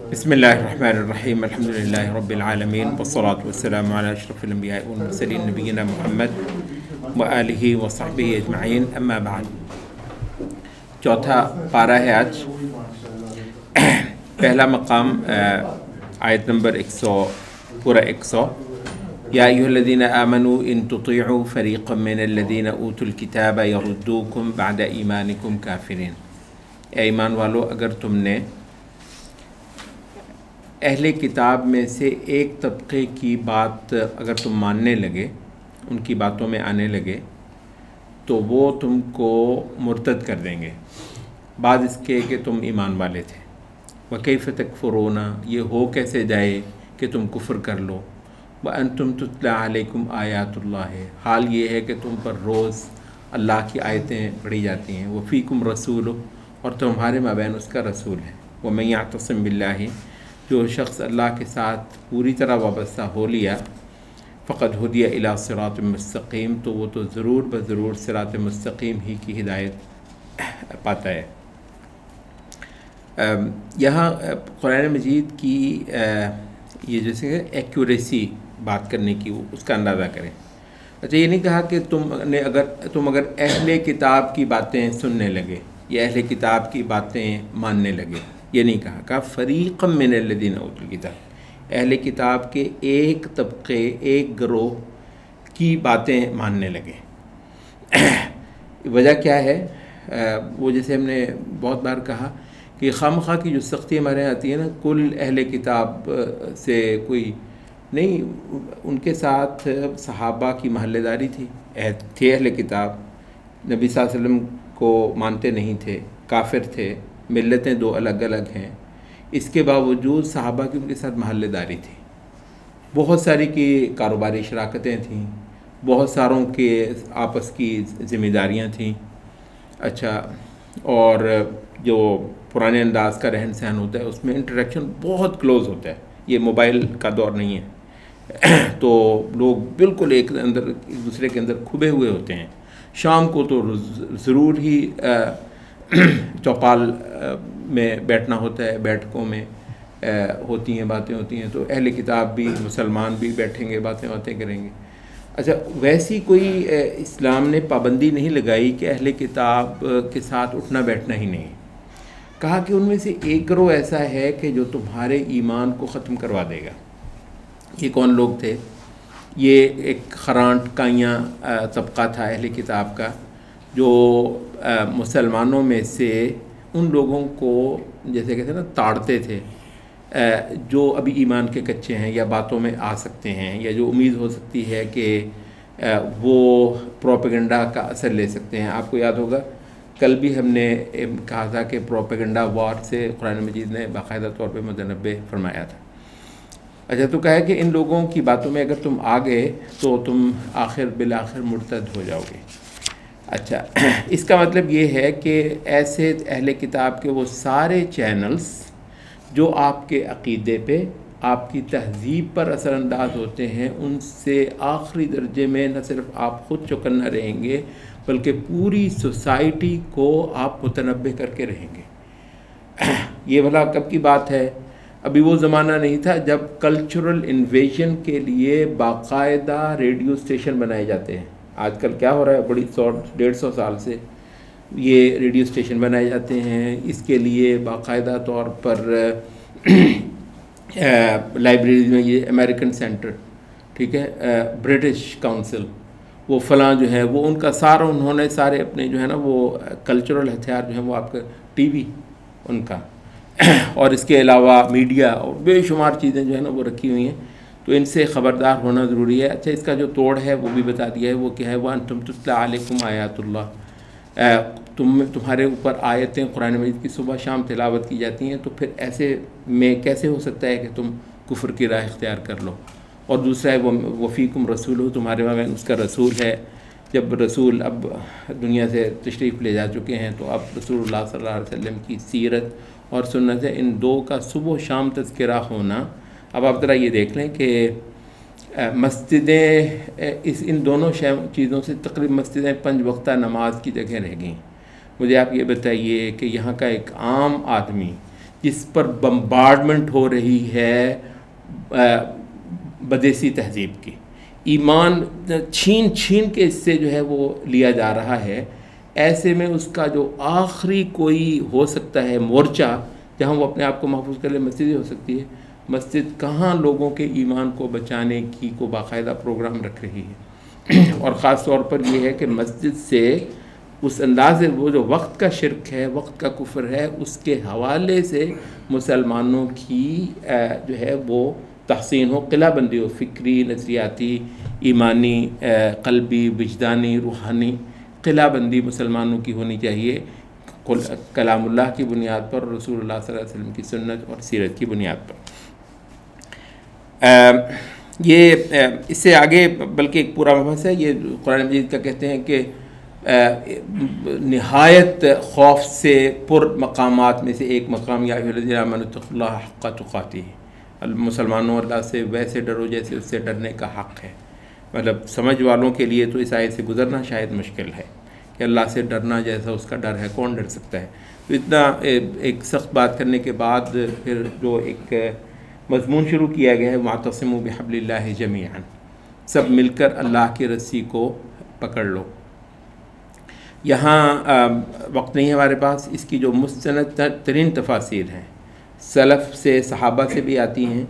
बिस्मिल्लाहिर्रहमानिर्रहीम अल्हम्दुलिल्लाहि रब्बिल आलमीन वस्सलातु वस्सलामु अला अशरफिल अंबिया'i वल मुरसलीन नबीना मुहम्मद व आलिहि व सहबिहि अजमईन अम्मा बाद। चौथा पारा है आज। पहला मकाम आयत नंबर 100 पूरा 100। या अय्युहल्लज़ीना आमनू इन तुतीअू फ़रीक़म मिनल्लज़ीना ऊतुल किताब यरुद्दूकुम बअद ईमानिकुम काफ़िरीन। ए ईमान वालो, अगर तुमने अहले किताब में से एक तबके की बात अगर तुम मानने लगे, उनकी बातों में आने लगे, तो वो तुमको मुर्तद कर देंगे बाद इसके कि तुम ईमान वाले थे। व कैफ़ तकफ़ुरूना, ये हो कैसे जाए कि तुम कुफ्र कर लो। व अंतुम तुतला अलैकुम आयातुल्लाह, हाल ये है कि तुम पर रोज़ अल्लाह की आयतें पढ़ी जाती हैं। व फ़ीकुम रसूल, और तुम्हारे माबैन उसका रसूल है। व मैं यअतसिम बिल्लाहि, जो शख्स अल्लाह के साथ पूरी तरह वाबस्ता हो लिया, फ़क़द हुदिया इला सिरात मुस्तक़ीम, तो वो तो ज़रूर बज़रूर सिरात मुस्तक़ीम ही की हिदायत पाता है। यहाँ कुरान मजीद की ये जैसे एक्यूरेसी बात करने की, उसका अंदाज़ा करें। अच्छा, ये नहीं कहा कि तुम अगर अहले किताब की बातें सुनने लगे या अहले किताब की बातें मानने लगे, ये नहीं कहा फ़रीक़म मिनल्लज़ीना ऊतुल किताब, अहले किताब के एक तबके, एक गिरोह की बातें मानने लगे। वजह क्या है? वो जैसे हमने बहुत बार कहा कि खामखा की जो सख्ती हमारे यहाँ आती है ना, कुल अहले किताब से कोई नहीं, उनके साथ सहाबा की महल्लेदारी थी, थे अहले किताब, नबी सल्लल्लाहु अलैहि वसल्लम को मानते नहीं थे, काफिर थे, मिल्लतें दो अलग अलग हैं, इसके बावजूद सहाबा की उनके साथ महल्लेदारी थी। बहुत सारी की कारोबारी शराकतें थीं, बहुत सारों के आपस की ज़िम्मेदारियाँ थीं। अच्छा, और जो पुराने अंदाज का रहन सहन होता है उसमें इंटरेक्शन बहुत क्लोज़ होता है। ये मोबाइल का दौर नहीं है तो लोग बिल्कुल एक दूसरे के अंदर खुबे हुए होते हैं। शाम को तो ज़रूर ही चौपाल में बैठना होता है, बैठकों में होती हैं, बातें होती हैं, तो अहले किताब भी, मुसलमान भी बैठेंगे, बातें करेंगे। अच्छा, वैसी कोई इस्लाम ने पाबंदी नहीं लगाई कि अहले किताब के साथ उठना बैठना ही नहीं। कहा कि उनमें से एक गिरोह ऐसा है कि जो तुम्हारे ईमान को ख़त्म करवा देगा। ये कौन लोग थे? ये एक खरांट काइयाँ तबका था अहले किताब का, जो मुसलमानों में से उन लोगों को जैसे कहते हैं ना, ताड़ते थे, जो अभी ईमान के कच्चे हैं या बातों में आ सकते हैं, या जो उम्मीद हो सकती है कि वो प्रोपेगेंडा का असर ले सकते हैं। आपको याद होगा कल भी हमने कहा था कि प्रोपेगेंडा वार से कुरान मजीद ने बाकायदा तौर पे मुतनब्बे फरमाया था। अच्छा, तो कहा है कि इन लोगों की बातों में अगर तुम आ गए तो तुम बिल आखिर मुर्तद हो जाओगे। अच्छा, इसका मतलब ये है कि ऐसे अहले किताब के वो सारे चैनल्स जो आपके अक़ीदे पे, आपकी तहज़ीब पर असरअंदाज होते हैं, उनसे आखिरी दर्जे में न सिर्फ आप ख़ुद चौकन्ना रहेंगे बल्कि पूरी सोसाइटी को आप मुतनब्बे करके रहेंगे। ये भला कब की बात है? अभी वो ज़माना नहीं था जब कल्चरल इन्वेजन के लिए बाकायदा रेडियो स्टेशन बनाए जाते हैं। आजकल क्या हो रहा है, बड़ी 100-150 साल से ये रेडियो स्टेशन बनाए जाते हैं। इसके लिए बाकायदा तौर पर लाइब्रेरी में ये अमेरिकन सेंटर, ठीक है, ब्रिटिश काउंसिल, वो फ़लाँ जो है वो उनका सारा, उन्होंने सारे अपने जो है ना वो कल्चरल हथियार जो है वो आपका टीवी उनका और इसके अलावा मीडिया और बेशुमार चीज़ें जो है ना वो रखी हुई हैं। तो इनसे ख़बरदार होना ज़रूरी है। अच्छा, इसका जो तोड़ है वो भी बता दिया है। वो क्या है? वह अंतुम तुतला अलैकुम आयातुल्लाह, तुम्हारे ऊपर आयतें कुरान मजीद की सुबह शाम तिलावत की जाती हैं, तो फिर ऐसे में कैसे हो सकता है कि तुम कुफ्र की राह इख्तियार कर लो। और दूसरा है वो फ़ीकुम रसूल हो, तुम्हारे माबैन उसका रसूल है। जब रसूल अब दुनिया से तशरीफ़ ले जा चुके हैं, तो अब रसूलुल्लाह सल्लल्लाहु अलैहि वसल्लम की सीरत और सुन्नत है, इन दो का सुबह शाम तज़किरा होना। अब आप ज़रा ये देख लें कि मस्जिदें इन दोनों चीज़ों से तकरीबन मस्जिदें 5 वक्ता नमाज की जगह रह गई। मुझे आप ये बताइए कि यहाँ का एक आम आदमी जिस पर बम्बार्डमेंट हो रही है बदेसी तहज़ीब की, ईमान छीन छीन के इससे जो है वो लिया जा रहा है। ऐसे में उसका जो आखिरी कोई हो सकता है मोर्चा जहाँ वो अपने आप को महफूज कर ले, मस्जिद ही हो सकती है। मस्जिद कहाँ लोगों के ईमान को बचाने की को बाकायदा प्रोग्राम रख रही है और ख़ास तौर पर यह है कि मस्जिद से उस अंदाज़े वो जो वक्त का शिरक है, वक्त का कुफ्र है, उसके हवाले से मुसलमानों की जो है वो तहसीन हो, किलाबंदी हो, फ़िक्री, नज़रियाती, ईमानी, क़ल्बी, विजदानी, रूहानी किलाबंदी मुसलमानों की होनी चाहिए कलामुल्लाह की बुनियाद पर, रसूलुल्लाह सल्लल्लाहु अलैहि वसल्लम की सुन्नत और सीरत की बुनियाद पर। ये इससे आगे बल्कि एक पूरा मबहस है, ये कुरान मजीद का कहते हैं कि निहायत खौफ से पुर मकामात में से एक मकाम या अय्युहल्लज़ीना आमनू इत्तक़ुल्लाह हक़्क़ तुक़ातिह, मुसलमानों अल्लाह से वैसे डरो जैसे उससे डरने का हक़ है। मतलब समझ वालों के लिए तो इस आयत से गुज़रना शायद मुश्किल है कि अल्लाह से डरना जैसा उसका डर है, कौन डर सकता है। तो इतना एक सख्त बात करने के बाद फिर जो एक मज़मून शुरू किया गया है, वातसिमू बिहब्लिल्लाहि जमीअन, सब मिलकर अल्लाह की रस्सी को पकड़ लो। यहाँ वक्त नहीं है हमारे पास, इसकी जो मुस्तनद तरीन तफासिर हैं सलफ़ से, सहाबा से भी आती हैं,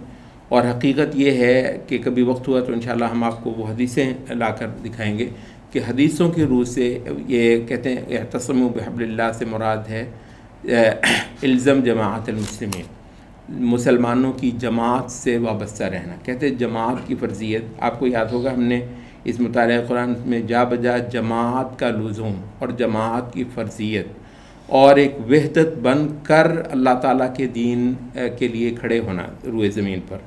और हकीकत ये है कि कभी वक्त हुआ तो इंशाअल्लाह हम आपको वो हदीसें लाकर दिखाएंगे कि हदीसों की रूह से ये कहते हैं इअ्तसमू बिहब्लिल्लाह से मुराद है इल्ज़म जमाअत मुस्लिमीन, मुसलमानों की जमात से वाबस्ता रहना। कहते हैं जमात की फ़र्जियत, आपको याद होगा हमने इस मुतालिया कुरान में जा बजा जमात का लुज़ूम और जमात की फ़र्जियत और एक वहदत बन कर अल्लाह ताला के दीन के लिए खड़े होना रूए ज़मीन पर।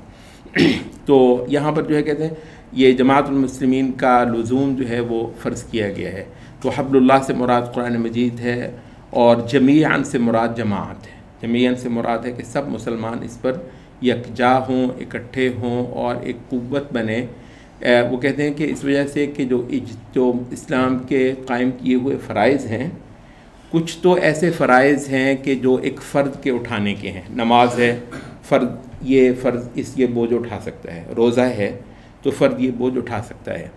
तो यहाँ पर जो है कहते हैं ये जमाअतुल मुस्लिमीन का लुज़ूम जो है वो फ़र्ज़ किया गया है। तो हब्लुल्लाह से मुराद कुरान मजीद है और जमीअन से मुराद जमात है। जमीअन से मुराद है कि सब मुसलमान इस पर यकजा हों, इकट्ठे हों और एक क़ुव्वत बने। वो कहते हैं कि इस वजह से कि जो इस्लाम के कायम किए हुए फ़राइज़ हैं, कुछ तो ऐसे फ़राइज़ हैं कि जो एक फ़र्द के उठाने के हैं। नमाज है, फ़र्द ये बोझ उठा सकता है। रोज़ा है तो फ़र्द ये बोझ उठा सकता है।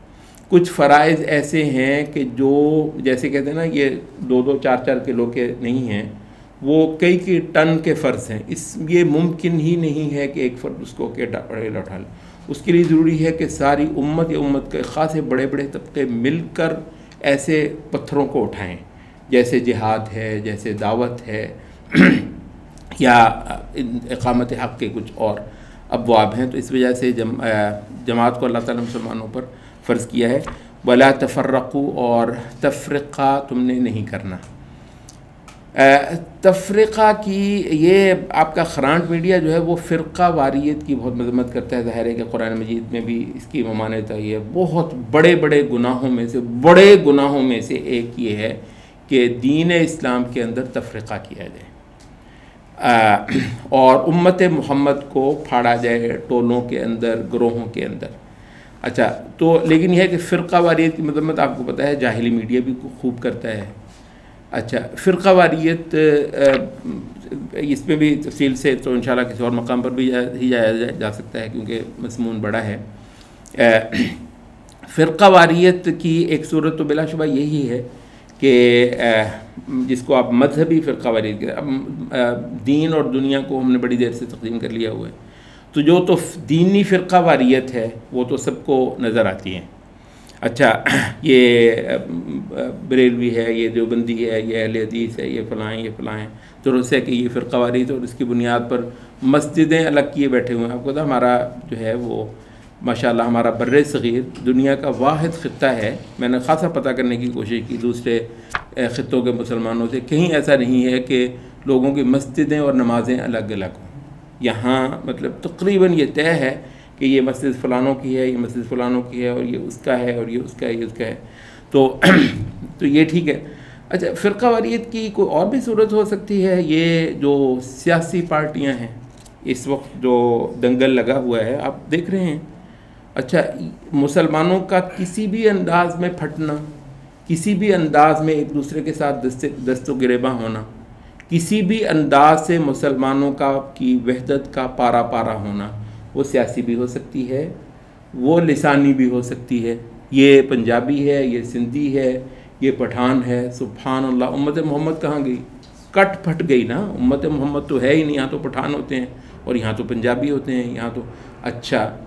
कुछ फ़राइज़ ऐसे हैं कि जो जैसे कहते हैं ना ये 2-2, 4-4 किलो के नहीं हैं, वो कई टन के फ़र्ज़ हैं। ये मुमकिन ही नहीं है कि एक फ़र्द उसको अकेला उठा ले। उसके लिए ज़रूरी है कि सारी उम्मत या उम्मत के ख़ासे बड़े बड़े तबके मिलकर ऐसे पत्थरों को उठाएं, जैसे जिहाद है, जैसे दावत है या इक़ामत हक़ के कुछ और अबवाब हैं। तो इस वजह से जमात को अल्लाह ताला मुसलमानों पर फ़र्ज़ किया है। वला तफ़र्रक़ू, और तफ़रीक़ा तुमने नहीं करना। तफ़रीक़ा की ये आपका ख़ुरान मीडिया जो है वो फ़िरक़ा वारियत की बहुत मज़म्मत करता है। ज़ाहिर है कि कुरान मजीद में भी इसकी ममानत आई है। बहुत बड़े बड़े गुनाहों में से एक ये है कि दीन इस्लाम के अंदर तफ़रीक़ा किया जाए और उम्मत मोहम्मद को फाड़ा जाए टोलों के अंदर, ग्रोहों के अंदर। अच्छा, तो लेकिन यह है कि फ़िरक़ा वारियत की मज़म्मत आपको पता है जाहिली मीडिया भी खूब करता है। अच्छा, फ़िरक़ा वारियत इसमें भी तफसील से तो इंशाल्लाह किसी और मकाम पर भी जाया जा सकता है क्योंकि मज़मून बड़ा है। फ़िरक़ा वारियत की एक सूरत तो बिलाशुबा यही है कि जिसको आप मजहबी फ़िरक़ा वारियत के, अब दीन और दुनिया को हमने बड़ी देर से तक़सीम कर लिया हुआ है। तो जो तो दीनी फ़िरक़ा वारियत है वो तो सबको नज़र आती है। अच्छा, ये बरेलवी है, ये देवबंदी है, ये अहले हदीस है, ये फ़लाँ हैं। तो उससे कि ये फ़िरक़ा वारियत और इसकी बुनियाद पर मस्जिदें अलग किए बैठे हुए हैं। आपको पता हमारा जो है वो माशाअल्लाह हमारा बर्रे सग़ीर दुनिया का वाहिद ख़ित्ता है। मैंने ख़ासा पता करने की कोशिश की दूसरे ख़ित्तों के मुसलमानों से, कहीं ऐसा नहीं है कि लोगों की मस्जिदें और नमाज़ें अलग अलग हों। यहाँ मतलब तक़रीबन ये तय है कि ये मस्जिद फ़लानों की है, ये मस्जिद फ़लानों की है, और ये उसका है, और ये उसका है, ये उसका है। तो ये ठीक है। अच्छा, फ़िरक़ा वारियत की कोई और भी सूरत हो सकती है। ये जो सियासी पार्टियाँ हैं, इस वक्त जो दंगल लगा हुआ है आप देख रहे हैं। अच्छा, मुसलमानों का किसी भी अंदाज़ में फटना, किसी भी अंदाज़ में एक दूसरे के साथ दस्तो गिरेबा होना, किसी भी अंदाज से मुसलमानों की वहदत का पारा पारा होना, वो सियासी भी हो सकती है, वो लिसानी भी हो सकती है। ये पंजाबी है, ये सिंधी है, ये पठान है। सुभान अल्लाह, उम्मत मोहम्मद कहाँ गई? कट फट गई ना। उम्मत मोहम्मद तो है ही नहीं। यहाँ तो पठान होते हैं और यहाँ तो पंजाबी होते हैं, यहाँ तो। अच्छा,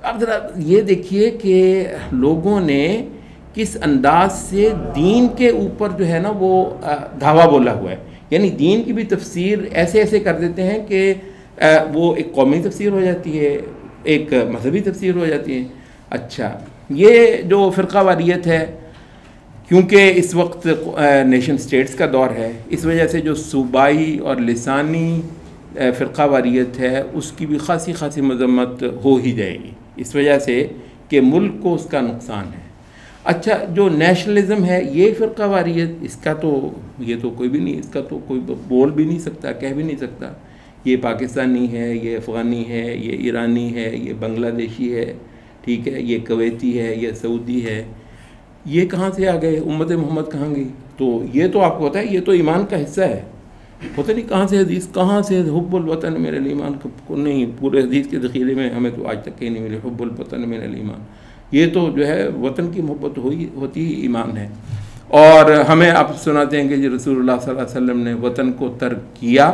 अब ज़रा ये देखिए कि लोगों ने किस अंदाज से दीन के ऊपर जो है ना वो धावा बोला हुआ है। यानी दीन की भी तफसीर ऐसे ऐसे कर देते हैं कि वो एक कौमी तफसीर हो जाती है, एक मजहबी तफसीर हो जाती है। अच्छा, ये जो फ़िरका वारियत है, क्योंकि इस वक्त नेशन स्टेट्स का दौर है, इस वजह से जो सूबाई और लिसानी फ़िरका वारियत है उसकी भी खासी मजम्मत हो ही जाएगी, इस वजह से कि मुल्क को उसका नुकसान है। अच्छा, जो नेशनलिज़म है, ये फ़िरका वारियत, इसका तो ये तो कोई भी नहीं, इसका तो कोई बोल भी नहीं सकता, कह भी नहीं सकता। ये पाकिस्तानी है, ये अफ़गानी है, ये ईरानी है, ये बांग्लादेशी है, ठीक है, ये कुवैती है, ये सऊदी है। ये कहाँ से आ गए? उम्मत मोहम्मद कहाँ गई? तो ये तो आपको पता है, ये तो ईमान का हिस्सा है। पता नहीं कहाँ से हदीस, कहाँ से हुब्बुल वतन मिनल ईमान को नहीं, पूरे हदीस के ज़ख़ीरे में हमें तो आज तक कहीं नहीं मिले हुब्बुल वतन मिनल ईमान। ये तो जो है वतन की मोहब्बत होती ही ईमान है। और हमें आप सुनाते हैं कि जी रसूलुल्लाह सल्लल्लाहु अलैहि वसल्लम ने वतन को तर्क किया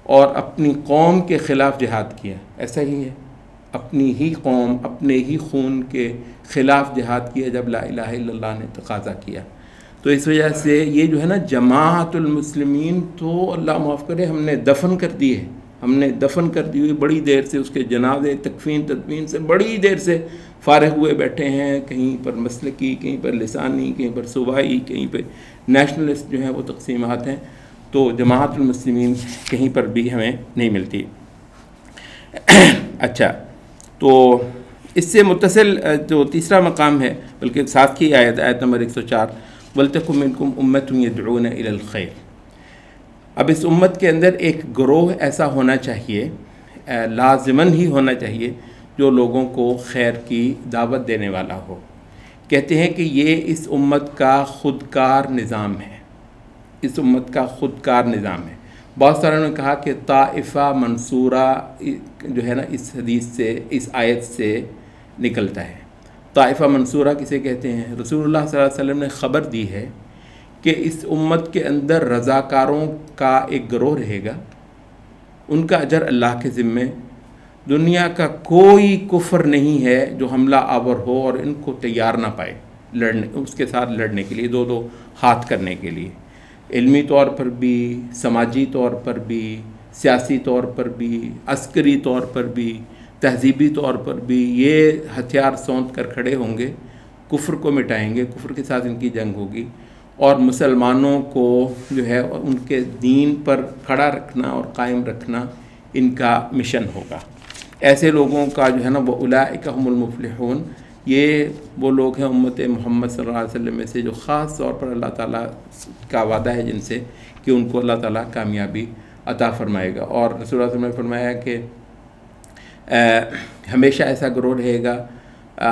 और अपनी कौम के ख़िलाफ़ जिहाद किया। ऐसा ही है, अपनी ही कौम, अपने ही खून के ख़िलाफ़ जिहाद किया जब ला इलाहा इल्लल्लाह ने तकाज़ा किया। तो इस वजह से ये जो है ना जमाअतुल मुस्लिमीन, तो अल्लाह माफ़ करे, हमने दफन कर दी है, हमने दफन कर दी हुई। बड़ी देर से उसके जनाज़े तकफ़ीन तदफीन से बड़ी देर से फ़ारिग हुए बैठे हैं। कहीं पर मसलकी, कहीं पर लिसानी, कहीं पर सूबाई, कहीं पर नेशनलिस्ट जो है वो तकसीमात हैं। तो जमाअतुल मुस्लिमीन कहीं पर भी हमें नहीं मिलती। अच्छा, तो इससे मुत्तसिल जो तीसरा मकाम है, बल्कि साथ की आयत नंबर 104, वलतकुम मिनकुम उम्मतुन यदऊन इलल खैर। अब इस उम्मत के अंदर एक ग्रोह ऐसा होना चाहिए, लाज़िमन ही होना चाहिए, जो लोगों को खैर की दावत देने वाला हो। कहते हैं कि ये इस उम्मत का ख़ुदकार निज़ाम है, इस उम्मत का ख़ुदकार निज़ाम है। बहुत सारों ने कहा कि ताइफ़ा मंसूरा जो है ना इस हदीस से, इस आयत से निकलता है। ताइफ़ा मंसूरा किसे कहते हैं? रसूलुल्लाह सल्लल्लाहु अलैहि वसल्लम ने ख़बर दी है कि इस उम्मत के अंदर रज़ाकारों का एक गिरोह रहेगा, उनका अजर अल्लाह के ज़िम्मे। दुनिया का कोई कुफ्र नहीं है जो हमला आवर हो और इनको तैयार ना पाए लड़ने, उसके साथ लड़ने के लिए, दो दो हाथ करने के लिए, इल्मी तौर पर भी, समाजी तौर पर भी, सियासी तौर पर भी, अस्करी तौर पर भी, तहज़ीबी तौर पर भी। ये हथियार सौंध कर खड़े होंगे, कुफ्र को मिटाएंगे, कुफ्र के साथ इनकी जंग होगी और मुसलमानों को जो है उनके दीन पर खड़ा रखना और कायम रखना इनका मिशन होगा। ऐसे लोगों का जो है ना वो उलाइका हुमुल मुफ़्लिहून, ये वो लोग हैं उम्मत मोहम्मद सल्लल्लाहु अलैहि वसल्लम में से जो ख़ास तौर पर अल्लाह ताला का वादा है जिनसे कि उनको अल्लाह ताला कामयाबी अता फ़रमाएगा। और रसूलुल्लाह सल्लल्लाहु अलैहि वसल्लम ने फरमाया कि हमेशा ऐसा गिरोह रहेगा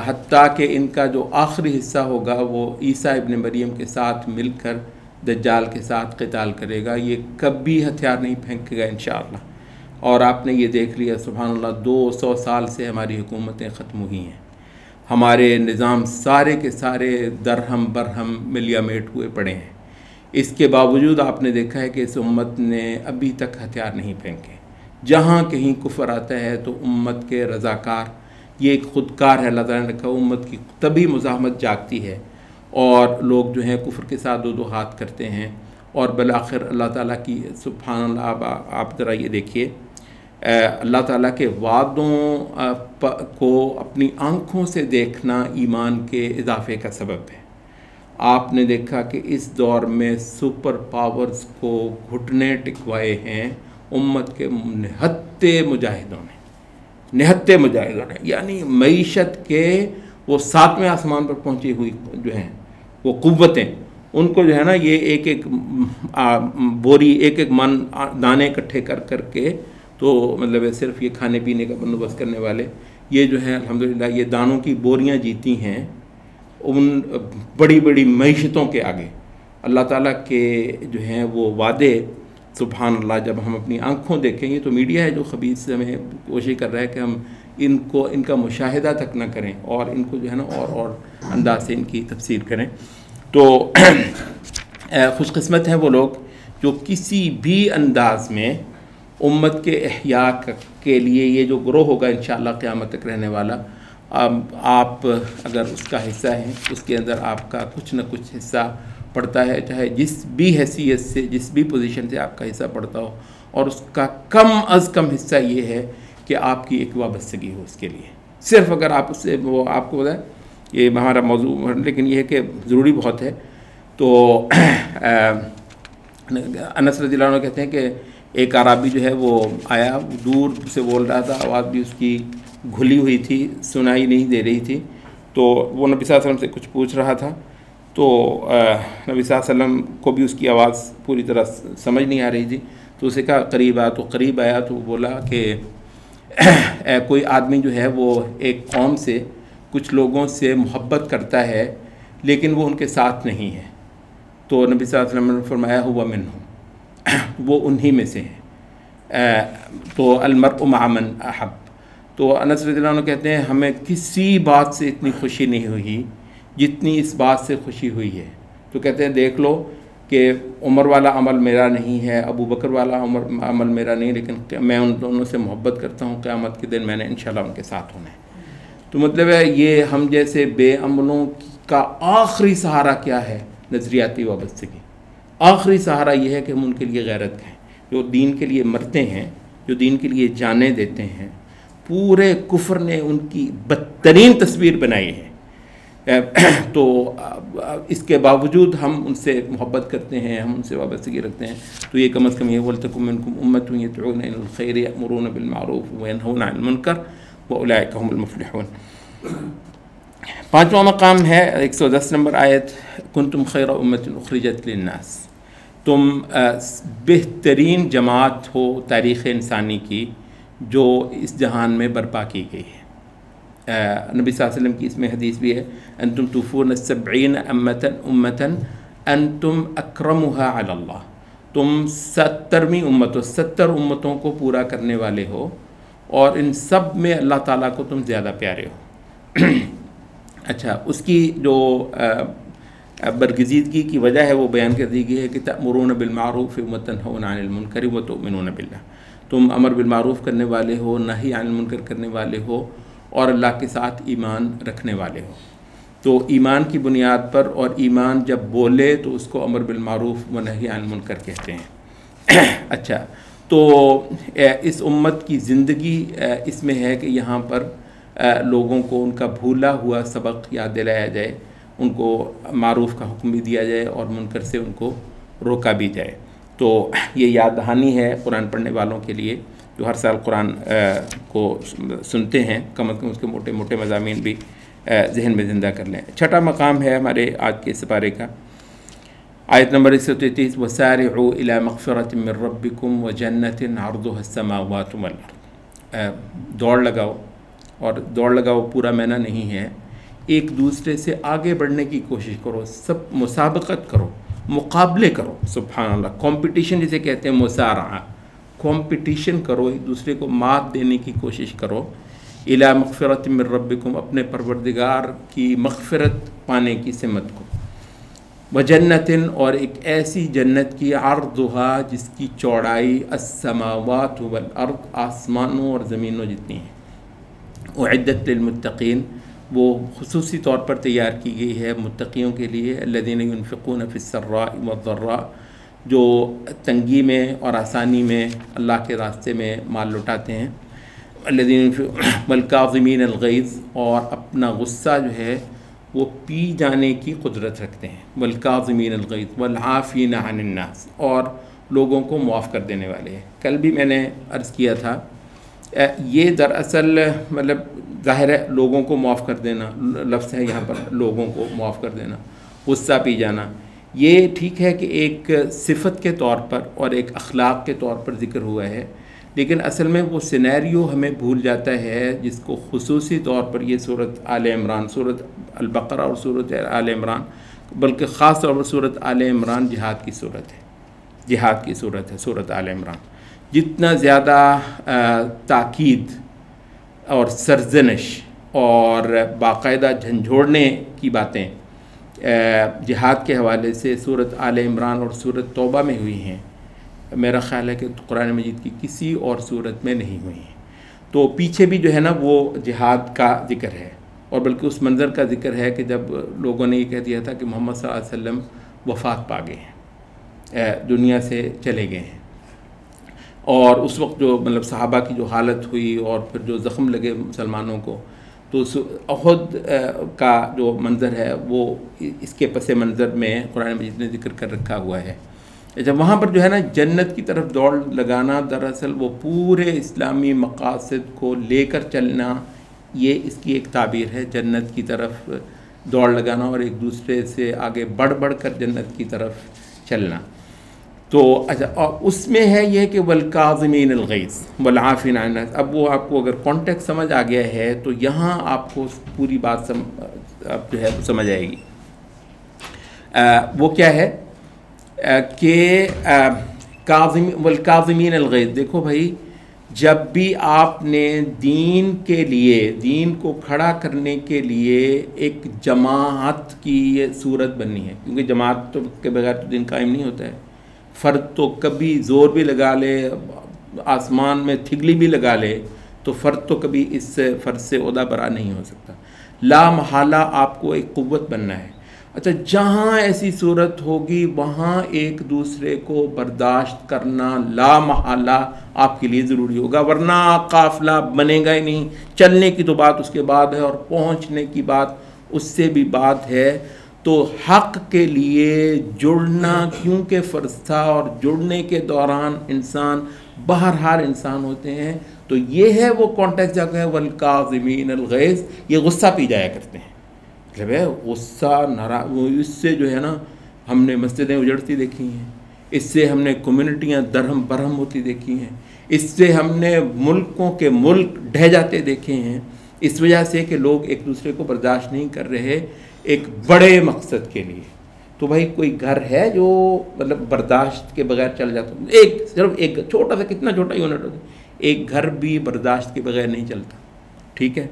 हत्ता कि इनका जो आखिरी हिस्सा होगा वो ईसा इब्न मरियम के साथ मिलकर दज्जाल के साथ क़िताल करेगा। ये कभी हथियार नहीं फेंकेगा इंशाअल्लाह। और आपने ये देख लिया सुभानअल्लाह, 200 साल से हमारी हुकूमतें ख़त्म हुई हैं, हमारे निज़ाम सारे के सारे दरहम बरहम मिलियामेट हुए पड़े हैं। इसके बावजूद आपने देखा है कि इस उम्मत ने अभी तक हथियार नहीं फेंके। जहाँ कहीं कुफ्र आता है तो उम्मत के रज़ाकार, ये एक ख़ुदकार है, अल्लाह ताला ने कहा उम्मत की तभी मुज़ाहमत जागती है और लोग जो हैं कुफ्र के साथ दो दो हाथ करते हैं और बिलाखिर अल्लाह ताला की सुब्हानअल्लाह। आप ज़रा ये देखिए, अल्लाह ताला के वादों को अपनी आँखों से देखना ईमान के इजाफ़े का सबब है। आपने देखा कि इस दौर में सुपर पावर्स को घुटने टिकवाए हैं उम्मत के निहत्ते मुजाहिदों ने, यानी मईशत के वो 7वें आसमान पर पहुंची हुई जो हैं वो क़ुव्वतें, उनको जो है ना ये एक एक बोरी, एक एक मन दाने इकट्ठे कर करके, तो मतलब सिर्फ ये खाने पीने का बंदोबस्त करने वाले ये जो है अल्हम्दुलिल्लाह ये दानों की बोरियां जीती हैं उन बड़ी बड़ी मईशतों के आगे। अल्लाह ताला के जो हैं वो वादे सुभान अल्लाह, जब हम अपनी आँखों देखेंगे तो मीडिया है जो खबीस हमें कोशिश कर रहा है कि हम इनका मुशाहिदा तक ना करें और इनको जो है ना और अंदाज से इनकी तफसीर करें। तो खुशकिस्मत हैं वो लोग जो किसी भी अंदाज में उम्मत के इहया के लिए ये जो ग्रोह होगा इंशाअल्लाह क़यामत तक रहने वाला, आप अगर उसका हिस्सा हैं, उसके अंदर आपका कुछ न कुछ हिस्सा पड़ता है, चाहे जिस भी हैसियत से, जिस भी पोजीशन से आपका हिस्सा पड़ता हो, और उसका कम अज़ कम हिस्सा ये है कि आपकी एक वाबस्तगी हो उसके लिए। सिर्फ अगर आप उससे, वो आपको बताए ये हमारा मौजू, लेकिन ये है कि ज़रूरी बहुत है। तो अनस रज़ियल्लाहु अन्हु कहते हैं कि एक आराबी जो है वो आया, दूर से बोल रहा था, आवाज़ भी उसकी घुली हुई थी, सुनाई नहीं दे रही थी। तो वो नबी सल्लल्लाहु अलैहि वसल्लम से कुछ पूछ रहा था, तो नबी सल्लल्लाहु अलैहि वसल्लम को भी उसकी आवाज़ पूरी तरह समझ नहीं आ रही थी। तो उसे कहा करीब आ, तो करीब आया तो बोला कि कोई आदमी जो है वो एक कौम से, कुछ लोगों से मोहब्बत करता है लेकिन वो उनके साथ नहीं है। तो नबी सल्लल्लाहु अलैहि वसल्लम ने फरमाया हुवा मिन्हुम, वो उन्हीं में से है। तो अलमर्उ मअ मन अहब। तो अनस रज़ियल्लाहु अन्हु कहते हैं हमें किसी बात से इतनी खुशी नहीं हुई जितनी इस बात से खुशी हुई है। तो कहते हैं देख लो कि उमर वाला अमल मेरा नहीं है, अबू बकर वाला अमल मेरा नहीं, लेकिन मैं उन दोनों से मोहब्बत करता हूँ, क़यामत के दिन मैंने इंशाअल्लाह उनके साथ होना है। तो मतलब है ये हम जैसे बेअमलों का आखिरी सहारा क्या है? नज़रियाती वाबस्तगी। आखिरी सहारा ये है कि हम उनके लिए गैरत करें, जो दीन के लिए मरते हैं, जो दीन के लिए जाने देते हैं। पूरे कुफ्र ने उनकी बदतरीन तस्वीर बनाई है, तो इसके बावजूद हम उनसे मोहब्बत करते हैं, हम उनसे वाबस्तगी रखते हैं। तो ये कम अज़ कम ये वलतकुम मिनकुम उम्मतुन यदऊना इलल खैरि यअमुरूना बिल मारूफ व यनहौना अनिल मुनकर व उलाइका हुमुल मुफ्लिहून। पाँचवा मकाम है 110 नंबर आयत, कुंतुम खैरा उम्मतिन उखरिजत लिन्नास, तुम बेहतरीन जमात हो तारीख़ इंसानी की जो इस जहान में बर्पा की गई है। नबी सल्लल्लाहु अलैहि वसल्लम की इसमें हदीस भी है, अंतुम तुफून सब्ईन उम्मतन अंतुम अक्रमुहा अलल्लाह, तुम 70वीं उम्मत हो, 70 उम्मतों को पूरा करने वाले हो और इन सब में अल्लाह ताला को तुम ज़्यादा प्यारे हो। अच्छा, उसकी जो बरगज़ीदगी की वजह है वो बयान कर दी गई है कि तअमुरून बिल मारूफ़ व तनहौना अनिल मुनकर व तुमिनून बिल्लाह, तुम अमर बिल मारूफ़ करने वाले हो, नही अनिल मुनकर करने वाले हो और अल्लाह के साथ ईमान रखने वाले हो। तो ईमान की बुनियाद पर, और ईमान जब बोले तो उसको अमर बिल मारूफ़ व नही अनिल मुनकर कहते हैं। अच्छा, तो इस उम्मत की ज़िंदगी इसमें है कि यहाँ पर लोगों को उनका भूला हुआ सबक याद दिलाया जाए, उनको मारूफ़ का हुक्म भी दिया जाए और मुनकर से उनको रोका भी जाए। तो ये याद दहानी है कुरान पढ़ने वालों के लिए जो हर साल कुरान को सुनते हैं, कम अज़ कम उसके मोटे मोटे मज़ामीन भी जहन में ज़िंदा कर लें। छठा मकाम है हमारे आज के सिपारे का, आयत नंबर 133, वसारिउ इला मग़फ़िरतिन मिन रब्बिकुम व जन्नतिन अर्दुहा अस्समावातु वल अर्द, दौड़ लगाओ, और दौड़ लगाओ पूरा महीना नहीं है, एक दूसरे से आगे बढ़ने की कोशिश करो, सब मुसाबकत करो, मुकाबले करो। सुभान अल्लाह, कंपटीशन जिसे कहते हैं, मुसारा, कंपटीशन करो, एक दूसरे को मात देने की कोशिश करो। इला मग़फ़िरतिन मिन रब्बिकुम, अपने परवरदिगार की मग़फ़िरत पाने की सिमत को, व जन्नतिन, और एक ऐसी जन्नत की, अर्दुहा जिसकी चौड़ाई अस्समावात वल अर्द, आसमानों और ज़मीनों जितनी है, उइद्दत लिलमुत्तक़ीन, वो खुसूसी तौर पर तैयार की गई है मुत्तक़ियों के लिए। अल्लज़ीना युनफ़िक़ून फ़िस्सर्राइ वद्दर्रा, जो तंगी में और आसानी में अल्लाह के रास्ते में माल लुटाते हैं। अल्लज़ीना वल काज़िमीनल ग़ैज़, और अपना गुस्सा जो है वो पी जाने की कुदरत रखते हैं। वल काज़िमीनल ग़ैज़ वल आफ़ीना अनिन नास, और लोगों को मुआफ़ कर देने वाले हैं। कल भी मैंने अर्ज़ किया था, ये दरअसल मतलब ज़ाहिर है लोगों को माफ़ कर देना लफ्ज़ है यहाँ पर, लोगों को माफ़ कर देना, गुस्सा पी जाना, ये ठीक है कि एक सिफत के तौर पर और एक अखलाक के तौर पर ज़िक्र हुआ है, लेकिन असल में वो सिनेरियो हमें भूल जाता है जिसको खुसूसी तौर पर ये सूरत आले इमरान, सूरत अल-बक़रा और सूरत आले इमरान, बल्कि ख़ास तौर पर सूरत आले इमरान जिहाद की सूरत है। जिहाद की सूरत है सूरत आल इमरान। जितना ज़्यादा ताकीद और सरजनिश और बाकायदा झंझोड़ने की बातें जिहाद के हवाले से सूरत आल इमरान और सूरत तौबा में हुई हैं, मेरा ख़्याल है कि कुरान मजीद की किसी और सूरत में नहीं हुई हैं। तो पीछे भी जो है ना वो जिहाद का ज़िक्र है, और बल्कि उस मंज़र का ज़िक्र है कि जब लोगों ने ये कह दिया था कि मोहम्मद सल्लल्लाहु अलैहि वसल्लम वफ़ात पा गए हैं, दुनिया से चले गए हैं, और उस वक्त जो मतलब सहाबा की जो हालत हुई और फिर जो ज़ख़म लगे मुसलमानों को, तो उस उहद का जो मंज़र है वो इसके पस मंज़र में कुरान मजीद ने ज़िक्र कर रखा हुआ है। जब वहाँ पर जो है ना जन्नत की तरफ दौड़ लगाना, दरअसल वो पूरे इस्लामी मकासद को लेकर चलना, ये इसकी एक ताबीर है, जन्नत की तरफ दौड़ लगाना और एक दूसरे से आगे बढ़ बढ़ कर जन्नत की तरफ चलना। तो अच्छा, और उसमें है ये कि वल्काज़िमीन अल-गैज़ वल्आफ़ीना अन नास। अब वो आपको अगर कॉन्टेक्स्ट समझ आ गया है तो यहाँ आपको पूरी बात अब जो है समझ आएगी। वो क्या है कि वल्काज़िमीन अल-गैज़। देखो भाई, जब भी आपने दीन के लिए, दीन को खड़ा करने के लिए एक जमात की ये सूरत बननी है, क्योंकि जमात तो के बगैर तो दीन कायम नहीं होता है। फ़र्द तो कभी ज़ोर भी लगा ले, आसमान में थिगली भी लगा ले, तो फ़र्द तो कभी इस फ़र्द से ओहदा बरा नहीं हो सकता। ला महाला आपको एक क़ुव्वत बनना है। अच्छा, जहाँ ऐसी सूरत होगी वहाँ एक दूसरे को बर्दाश्त करना ला महाला आपके लिए ज़रूरी होगा, वरना काफ़िला बनेगा ही नहीं। चलने की तो बात उसके बाद है और पहुँचने की बात उससे भी बात है। तो हक़ के लिए जुड़ना क्योंकि फ़र्ज़ था, और जुड़ने के दौरान इंसान बहरहाल इंसान होते हैं। तो ये है वो कॉन्टेक्स्ट जगह है वल्काज़िमीन अल-गैज़। ये गुस्सा पी जाया करते हैं, मतलब है गुस्सा वो इससे जो है ना हमने मस्जिदें उजड़ती देखी हैं, इससे हमने कम्युनिटियाँ दरहम बरहम होती देखी हैं, इससे हमने मुल्कों के मुल्क ढह जाते देखे हैं, इस वजह से कि लोग एक दूसरे को बर्दाश्त नहीं कर रहे एक बड़े मकसद के लिए। तो भाई कोई घर है जो मतलब बर्दाश्त के बगैर चल जाता, एक सिर्फ एक छोटा सा, कितना छोटा यूनिट होता है, एक घर भी बर्दाश्त के बगैर नहीं चलता, ठीक है।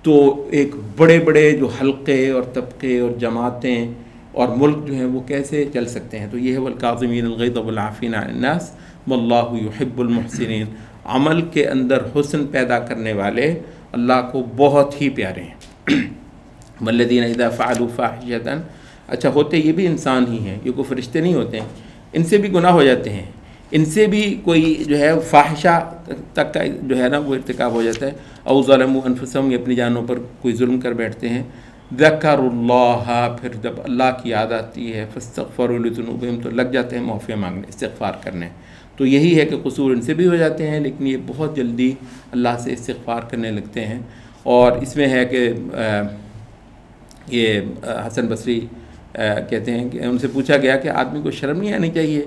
तो एक बड़े बड़े जो हल्के और तबके और जमातें और मुल्क जो हैं वो कैसे चल सकते हैं। तो ये है वल्काज़िमीन अल-गैज़ वल्आफ़ीना अन नास वल्लाहु युहिब्बुल मुहसिनीन। अमल के अंदर हुस्न पैदा करने वाले अल्लाह को बहुत ही प्यारे हैं। वल्लज़ीना इज़ा फ़अलू फ़ाहिशतन। अच्छा, होते ये भी इंसान ही हैं, ये कोई फरिश्ते नहीं होते हैं, इनसे भी गुनाह हो जाते हैं, इनसे भी कोई जो है फ़ाहिशा तक का जो है ना वो इर्तिकाब हो जाता है। औ ज़लमू अनफुसहुम, ये अपनी जानों पर कोई जुल्म कर बैठते हैं। ज़करुल्लाह, फिर जब अल्लाह की याद आती है, फ़स्तग़फ़रू लिज़ुनूबिहिम, तो लग जाते हैं मौफ़ी मांगने, इस्तिग़फ़ार करने। तो यही है कि कसूर इनसे भी हो जाते हैं, लेकिन ये बहुत जल्दी अल्लाह से इस्तिग़फ़ार करने लगते हैं। और इसमें है कि ये हसन बसरी कहते हैं कि उनसे पूछा गया कि आदमी को शर्म नहीं आनी चाहिए,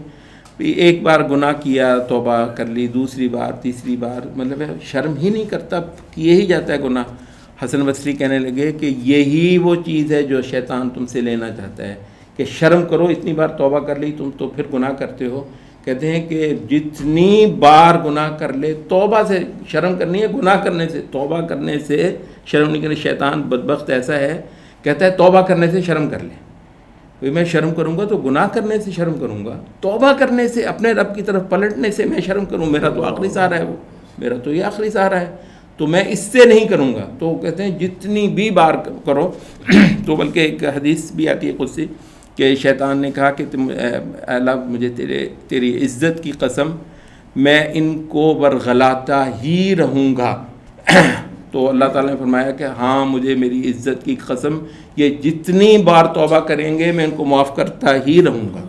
एक बार गुनाह किया तौबा कर ली, दूसरी बार तीसरी बार मतलब शर्म ही नहीं करता, किए ही जाता है गुनाह। हसन बसरी कहने लगे कि यही वो चीज़ है जो शैतान तुमसे लेना चाहता है कि शर्म करो, इतनी बार तौबा कर ली तुम तो फिर गुनाह करते हो। कहते हैं कि जितनी बार गुनाह कर ले, तौबा से शर्म करनी है, गुनाह करने से तौबा करने से शर्म नहीं करनी। शैतान बदबख्त ऐसा है, कहता है तौबा करने से शर्म कर ले, भाई मैं शर्म करूँगा तो गुनाह करने से शर्म करूँगा, तौबा करने से अपने रब की तरफ पलटने से मैं शर्म करूँ, मेरा तो आखिरी सहारा है, वो मेरा तो ये आखिरी सहारा है, तो मैं इससे नहीं करूँगा। तो कहते हैं जितनी भी बार करो तो बल्कि एक हदीस भी आती है कुदसी कि शैतान ने कहा कि तुम अल्लाह मुझे तेरी इज़्ज़त की कसम मैं इनको बरगलाता ही रहूँगा। तो अल्लाह ताला ने फरमाया कि हाँ, मुझे मेरी इज़्ज़त की कसम, ये जितनी बार तौबा करेंगे मैं इनको माफ़ करता ही रहूँगा।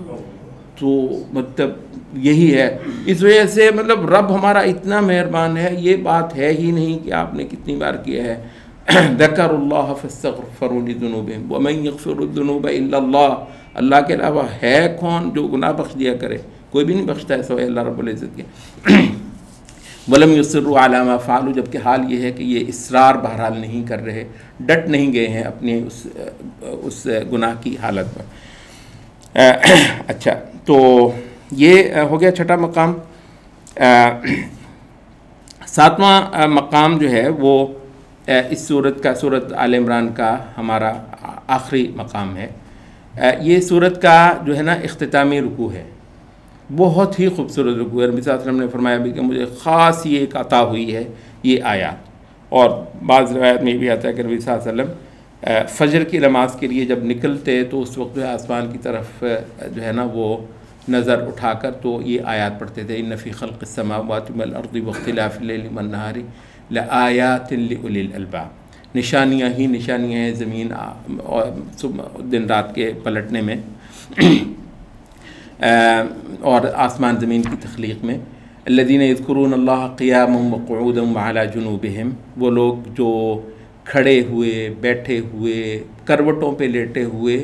तो मतलब यही है, इस वजह से मतलब रब हमारा इतना मेहरबान है, ये बात है ही नहीं कि आपने कितनी बार किया है। ज़करुल्लाह फ़स्तग़फ़रू लिज़ुनूबिहिम व मन यग़फ़िरुज़्ज़ुनूब इल्ला अल्लाह। अल्लाह के अलावा है कौन जो गुनाह बख्श दिया करे, कोई भी नहीं बख्शता है सिवाय अल्लाह रब्बुल इज़्ज़त के। वलम युसिर्रू अला मा फ़अलू, जबकि हाल ये है कि ये इसरार बहरहाल नहीं कर रहे, डट नहीं गए हैं अपने उस गुनाह की हालत पर। अच्छा, तो ये हो गया छठा मकाम। सातवां मकाम जो है वो इस सूरत का, सूरत आल इमरान का हमारा आखिरी मकाम है। ये सूरत का जो है ना इख्तितामी रुकू है, बहुत ही खूबसूरत रुकू है। नबी सल्लल्लाहु अलैहि वसल्लम ने फरमाया भी कि मुझे ख़ास ये एक अता हुई है ये आयात। और बाज़ रिवायत में भी आता है कि नबी सल्लल्लाहु अलैहि वसल्लम फ़जर की नमाज के लिए जब निकलते तो उस वक्त जो है आसमान की तरफ जो है ना वो नज़र उठाकर तो ये आयात पढ़ते थे, इन्न फ़ी ख़ल्क़िस समावाति वल अर्दि वख्तिलाफ़िल लैलि वन नहारि लआयातिन लिउलिल अलबाब। निशानियाँ ही निशानियाँ हैं ज़मीन और दिन रात के पलटने में और आसमान ज़मीन की तख्लीक़ में। अल्लज़ीना यज़कुरून अल्लाह क़ियामन व क़ुऊदन व अला जुनूबिहिम, वो लोग जो खड़े हुए, बैठे हुए, करवटों पे लेटे हुए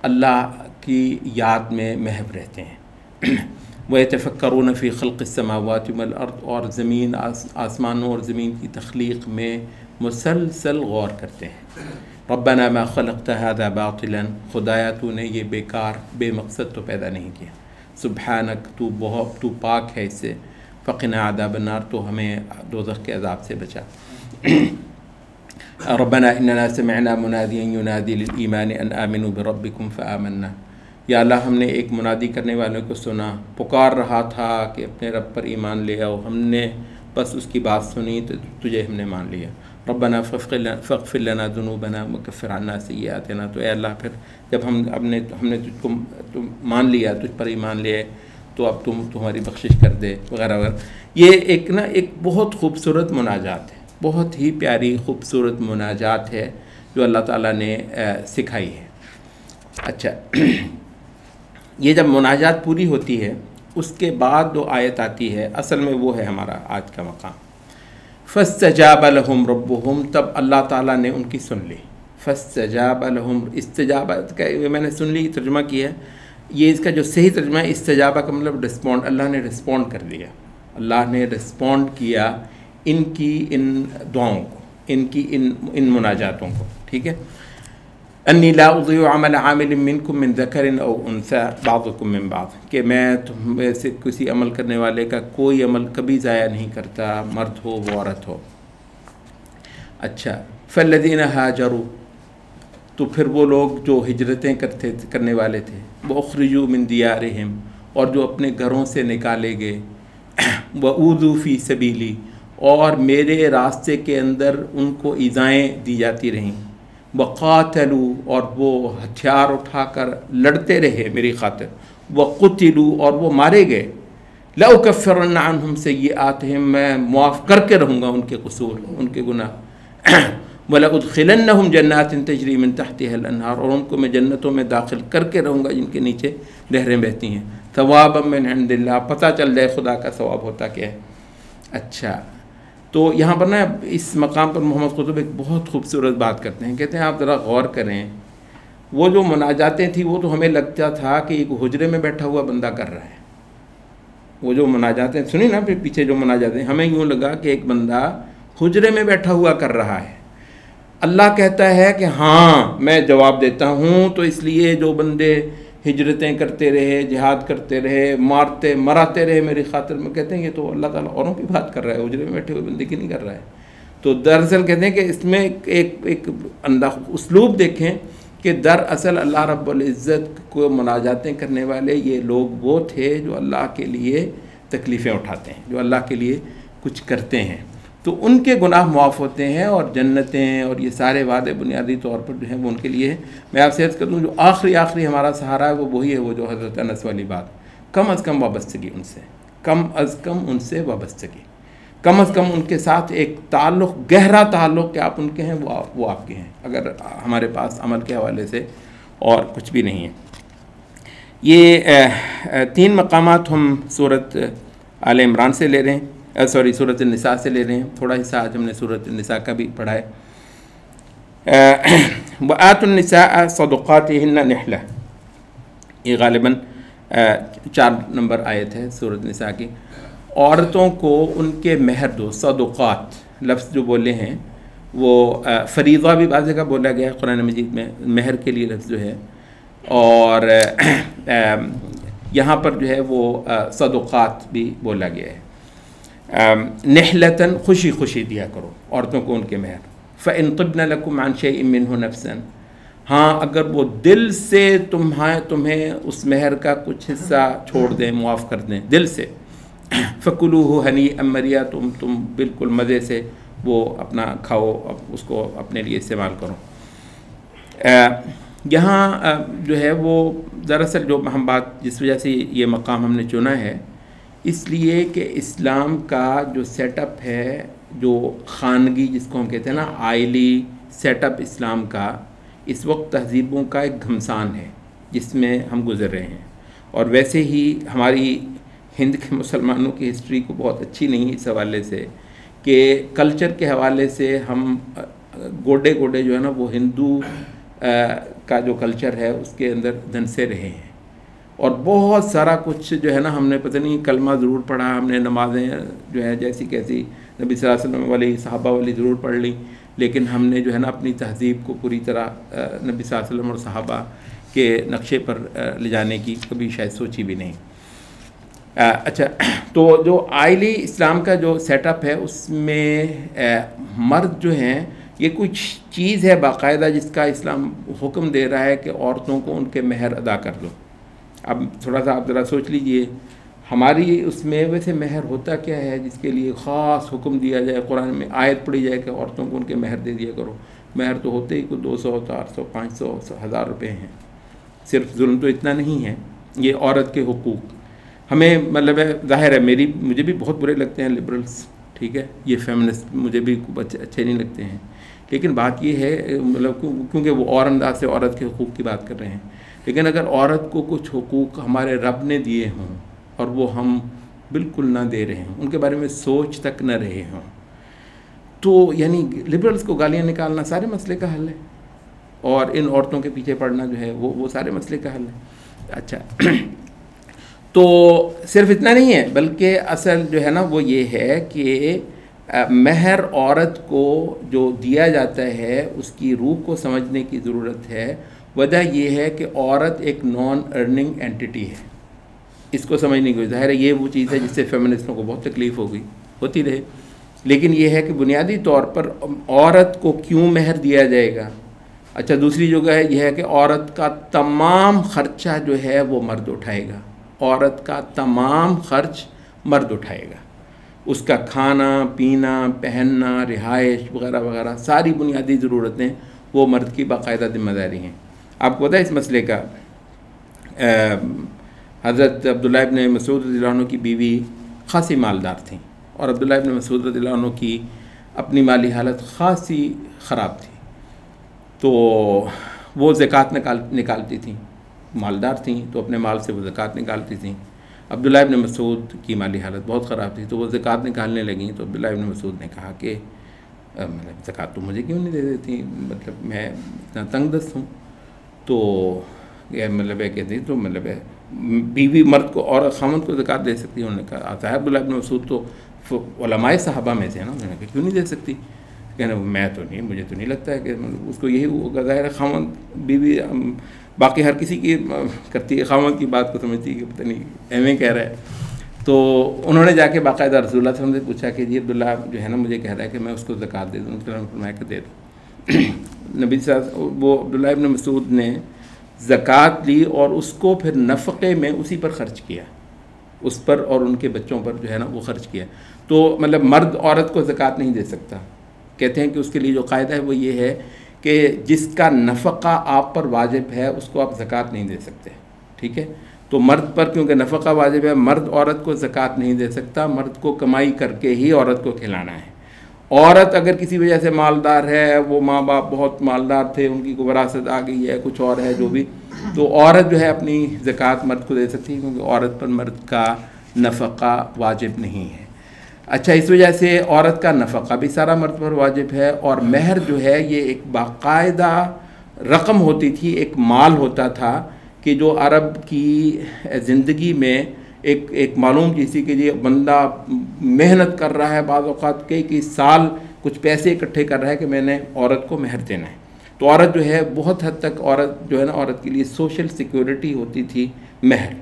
अल्लाह की याद में महव रहते हैं। व यतफ़क्करून फ़ी ख़ल्क़िस समावाति वल अर्द, और ज़मीन आसमानों और ज़मीन की तख्लीक़ में मुसलसल गौर करते हैं। रब्बना मा ख़लक़्त हाज़ा बातिलन, खुदाया तूने ये बेकार बेमकसद तो पैदा नहीं किया। सुब्हानक, तू पाक है इससे। फ़क़िना अज़ाबन नार, तो हमें दोज़ख के अज़ाब से बचा। रब्बना इन्नना समिअना मुनादियन युनादी लिल ईमान अन आमिनू बिरब्बिकुम फ़आमन्ना। या अल्लाह, हमने एक मुनादी करने वालों को सुना, पुकार रहा था कि अपने रब पर ईमान ले आओ, हमने बस उसकी बात सुनी तो तुझे हमने मान लिया। रब्बना फ़ग़फ़िर लना ज़ुनूबना वकफ़िर अन्ना सय्यिआतिना। तो ए अल्लाह, फिर जब हमने तुझको मान लिया, तुझ पर ईमान लिए, तो अब तुम्हारी बख्शिश कर दे वगैरह वगैरह। ये एक बहुत खूबसूरत मुनाजात है, बहुत ही प्यारी खूबसूरत मुनाजात है जो अल्लाह ताला ने सिखाई है। अच्छा, ये जब मुनाजात पूरी होती है उसके बाद जो आयत आती है, असल में वो है हमारा आज का मकाम। फ़स्तजाब लहुम रब्बुहुम, तब अल्लाह ताला ने उनकी सुन ली। फ़स्तजाब लहुम, इस्तजाबत का मैंने सुन ली तर्जुमा किया है, ये इसका जो सही तर्जुमा है इस्तजाबा का मतलब रिस्पॉन्ड, अल्लाह ने रिस्पॉन्ड कर दिया, अल्लाह ने रिस्पॉन्ड किया इनकी इन दुआओं को, इनकी इन मुनाजातों को। ठीक है। अन्नी ला उज़ीउ अमल आमिलिन मिनकुम मिन ज़करिन औ उन्सा बाज़ुकुम मिन बाज़, कि मैं तुम में से किसी अमल करने वाले का कोई अमल कभी ज़ाया नहीं करता, मर्द हो वो औरत हो। अच्छा, फ़ल्लज़ीना हाजरू, तो फिर वो लोग जो हिजरतें करने वाले थे, वो उख़रिजू मिन दियारिहिम, और जो अपने घरों से निकाले गए, व ऊज़ू फ़ी सबीली, और मेरे रास्ते के अंदर उनको ईज़ाएँ दी जाती रहीं, वक़ातलू, और वो हथियार उठाकर लड़ते रहे मेरी खातिर, वक़ुतिलू, और वो मारे गए, लउकफ़िरन्ना अन्हुम सय्यिआतिहिम, मैं मुआफ़ करके रहूँगा उनके कसूर, उनके गुनाह, वलउदखिलन्नहुम जन्नातिन तजरी मिन तहतिहल अन्हार, और उनको मैं जन्नतों में दाखिल करके रहूँगा जिनके नीचे नहरें बहती हैं। सवाबम मिन इंदिल्लाह, पता चल जाए खुदा का सवाब होता क्या है। अच्छा, तो यहाँ पर ना इस मकाम पर मोहम्मद कुतुब एक बहुत खूबसूरत बात करते हैं, कहते हैं आप ज़रा गौर करें, वो जो मुनाजातें थी वो तो हमें लगता था कि एक हुजरे में बैठा हुआ बंदा कर रहा है। वो जो मुनाजातें सुनी ना, फिर पीछे जो मुनाजातें, हमें यूँ लगा कि एक बंदा हुजरे में बैठा हुआ कर रहा है। अल्लाह कहता है कि हाँ मैं जवाब देता हूँ, तो इसलिए जो बंदे हिजरतें करते रहे, जिहाद करते रहे, मारते मराते रहे मेरी खातिर में, कहते हैं ये तो अल्लाह ताला औरों की बात कर रहा है, हुजरे में बैठे हुए बंदे की नहीं कर रहा है। तो दरअसल कहते हैं कि इसमें एक अंदाज उसलूब देखें कि दरअसल अल्लाह रब्बुल इज़्ज़त को मुनाजातें करने वाले ये लोग वो थे जो अल्लाह के लिए तकलीफ़ें उठाते हैं, जो अल्लाह के लिए कुछ करते हैं, तो उनके गुनाह मुआफ़ होते हैं और जन्नतें और ये सारे वादे बुनियादी तौर पर जो हैं वो उनके लिए है। मैं आपसे अर्ज़ कर दूँ, जो आखिरी हमारा सहारा है वो वही है, वो जो हज़रत अनस वाली बात, कम अज़ कम वाबस्तगी उनसे, कम अज़ कम उनसे वाबस्तगी, कम अज़ कम उनके साथ एक ताल्लुक़, गहरा ताल्लुक़ कि आप उनके हैं वो आपके हैं, अगर हमारे पास अमल के हवाले से और कुछ भी नहीं है। ये 3 मकामात हम सूरत आल इमरान से ले रहे हैं, सूरत निसा से ले रहे हैं। थोड़ा हिस्सा आज हमने सूरत निसा का भी पढ़ा है। व आतुन निसा सदक़ातिहिन्ना निहला, ये ग़ालिबन 4 नंबर आयत है सूरत निसा की। औरतों को उनके महर दो, सदक़ात लफ्ज़ जो बोले हैं वो फ़रीज़ा भी बाज़ जगह बोला गया है कुरान मजीद में, महर के लिए लफ्ज़ जो है, और यहाँ पर जो है वो सदक़ात भी बोला गया है। नहलतन, खुशी खुशी दिया करो औरतों को उनके महर। फ़इन तिब्न लकुम अन शैइन मिन्हु नफ्सन, हाँ अगर वो दिल से तुम्हें उस महर का कुछ हिस्सा छोड़ दें, मुआफ़ कर दें दिल से, फ़कुलूहु हनीअम मरिया, तुम बिल्कुल मज़े से वो अपना खाओ, उसको अपने लिए इस्तेमाल करो। यहाँ जो है वो दरअसल जो हम बात जिस वजह से ये मकाम हमने चुना है, इसलिए कि इस्लाम का जो सेटअप है, जो खानगी जिसको हम कहते हैं ना, आइली सेटअप इस्लाम का, इस वक्त तहज़ीबों का एक घमसान है जिसमें हम गुज़र रहे हैं। और वैसे ही हमारी हिंद के मुसलमानों की हिस्ट्री को बहुत अच्छी नहीं इस हवाले से कि कल्चर के हवाले से हम गोडे गोडे जो है ना वो हिंदू का जो कल्चर है उसके अंदर धंसे रहे हैं। और बहुत सारा कुछ जो है ना, हमने पता नहीं कलमा ज़रूर पढ़ा, हमने नमाज़ें जो है जैसी कैसी नबी सल्लल्लाहु अलैहि वसल्लम वाली, सहाबा वाली ज़रूर पढ़ ली, लेकिन हमने जो है ना अपनी तहज़ीब को पूरी तरह नबी सल्लल्लाहु अलैहि वसल्लम और सहाबा के नक्शे पर ले जाने की कभी शायद सोची भी नहीं। अच्छा, तो जो आइली इस्लाम का जो सेटअप है उसमें मर्द जो हैं, ये कुछ चीज़ है बाकायदा जिसका इस्लाम हुक्म दे रहा है कि औरतों को उनके महर अदा कर दो। अब थोड़ा सा आप ज़रा सोच लीजिए, हमारी उसमें वैसे महर होता क्या है जिसके लिए ख़ास हुक्म दिया जाए, कुरान में आयत पढ़ी जाए कि औरतों को उनके महर दे दिया करो। महर तो होते ही कुछ 200, 400, 500, 1000 रुपये हैं। सिर्फ जुल्म तो इतना नहीं है, ये औरत के हुकूक हमें, मतलब ज़ाहिर है मुझे भी बहुत बुरे लगते हैं लिबरल्स, ठीक है, ये फेमिनिस्ट मुझे भी अच्छे नहीं लगते हैं, लेकिन बात ये है मतलब क्योंकि वो और अंदाज से औरत के हुकूक की बात कर रहे हैं। लेकिन अगर औरत को कुछ हुकूक हमारे रब ने दिए हों और वो हम बिल्कुल ना दे रहे हों, उनके बारे में सोच तक न रहे हों, तो यानी लिबरल्स को गालियाँ निकालना सारे मसले का हल है, और इन औरतों के पीछे पड़ना जो है वो सारे मसले का हल है। अच्छा, तो सिर्फ इतना नहीं है, बल्कि असल जो है ना वो ये है कि महर औरत को जो दिया जाता है उसकी रूह को समझने की ज़रूरत है। वजह यह है कि औरत एक नॉन अर्निंग एंटिटी है, इसको समझने की। ज़ाहिर है ये वो चीज़ है जिससे फेमिनिस्टों को बहुत तकलीफ़ होती रहे, लेकिन ये है कि बुनियादी तौर पर औरत को क्यों महर दिया जाएगा। अच्छा, दूसरी जगह है यह है कि औरत का तमाम ख़र्चा जो है वो मर्द उठाएगा, औरत का तमाम खर्च मर्द उठाएगा, उसका खाना पीना, पहनना, रिहाइश वगैरह वगैरह सारी बुनियादी ज़रूरतें वो मर्द की बाकायदा जिम्मेदारी हैं। आपको पता है इस मसले का, हज़रत अब्दुल्लाह इब्न मसूद रज़ियल्लाहु अन्हु की बीवी खासी मालदार थी, और अब्दुल्लाह इब्न मसूद रज़ियल्लाहु अन्हु की अपनी माली हालत खासी ख़राब थी, तो वो ज़कात निकालती थी, मालदार थी तो अपने माल से वो ज़कात निकालती थी। अब्दुल्लाह इब्न मसूद की माली हालत बहुत ख़राब थी, तो वो ज़कात निकालने लगी, तो अब्दुल्लाह इब्न मसूद ने कहा कि मतलब ज़कात तो मुझे क्यों नहीं दे देती, मतलब मैं इतना तंग दस्त हूँ। तो यह मतलब है कहती, तो मतलब है बीवी मर्द को और ख़ामद को ज़कात दे सकती है। उन्होंने कहा आता है अब्दुल्लाह इब्न मसूद तो उलमाए सहाबा में से है ना, उन्होंने कहा क्यों नहीं दे सकती, कहना मैं तो नहीं, मुझे तो नहीं लगता है कि मतलब उसको यही होगा। ज़ाहिर है ख़ामद बीवी बाकी हर किसी की करती है, ख़ामद की बात को समझती है कि पता नहीं एवं कह रहा है। तो उन्होंने जाके बाकायदा रसूलुल्लाह सल्लल्लाहु अलैहि वसल्लम से पूछा कि जी अब्दुल्लाह जो है ना मुझे कह रहा है कि मैं उसको ज़कात दे दूँ, उन्होंने फरमाया कि दे दो। नबी साहब वो अब्दुल्लाह इब्न मसूद ने ज़कात ली और उसको फिर नफ़क़े में उसी पर ख़र्च किया, उस पर और उनके बच्चों पर जो है ना वो ख़र्च किया। तो मतलब मर्द औरत को ज़कात नहीं दे सकता। कहते हैं कि उसके लिए जो क़ायदा है वो ये है कि जिसका नफ़क़ा आप पर वाजिब है उसको आप ज़कात नहीं दे सकते, ठीक है। तो मर्द पर क्योंकि नफ़क़ा वाजिब है, मर्द औरत को ज़कात नहीं दे सकता, मर्द को कमाई करके ही औरत को खिलाना है। औरत अगर किसी वजह से मालदार है, वो माँ बाप बहुत मालदार थे, उनकी को विरासत आ गई है, कुछ और है जो भी, तो औरत जो है अपनी ज़कात मर्द को दे सकती है, क्योंकि औरत पर मर्द का नफ़क़ा वाजिब नहीं है। अच्छा, इस वजह से औरत का नफ़क़ा भी सारा मर्द पर वाजिब है। और महर जो है ये एक बाकायदा रकम होती थी, एक माल होता था कि जो अरब की ज़िंदगी में एक मालूम किसी के लिए बंदा मेहनत कर रहा है, बाज़ औक़ात कई साल कुछ पैसे इकट्ठे कर रहा है कि मैंने औरत को महर देना है। तो औरत जो है बहुत हद तक औरत जो है ना, औरत के लिए सोशल सिक्योरिटी होती थी महर,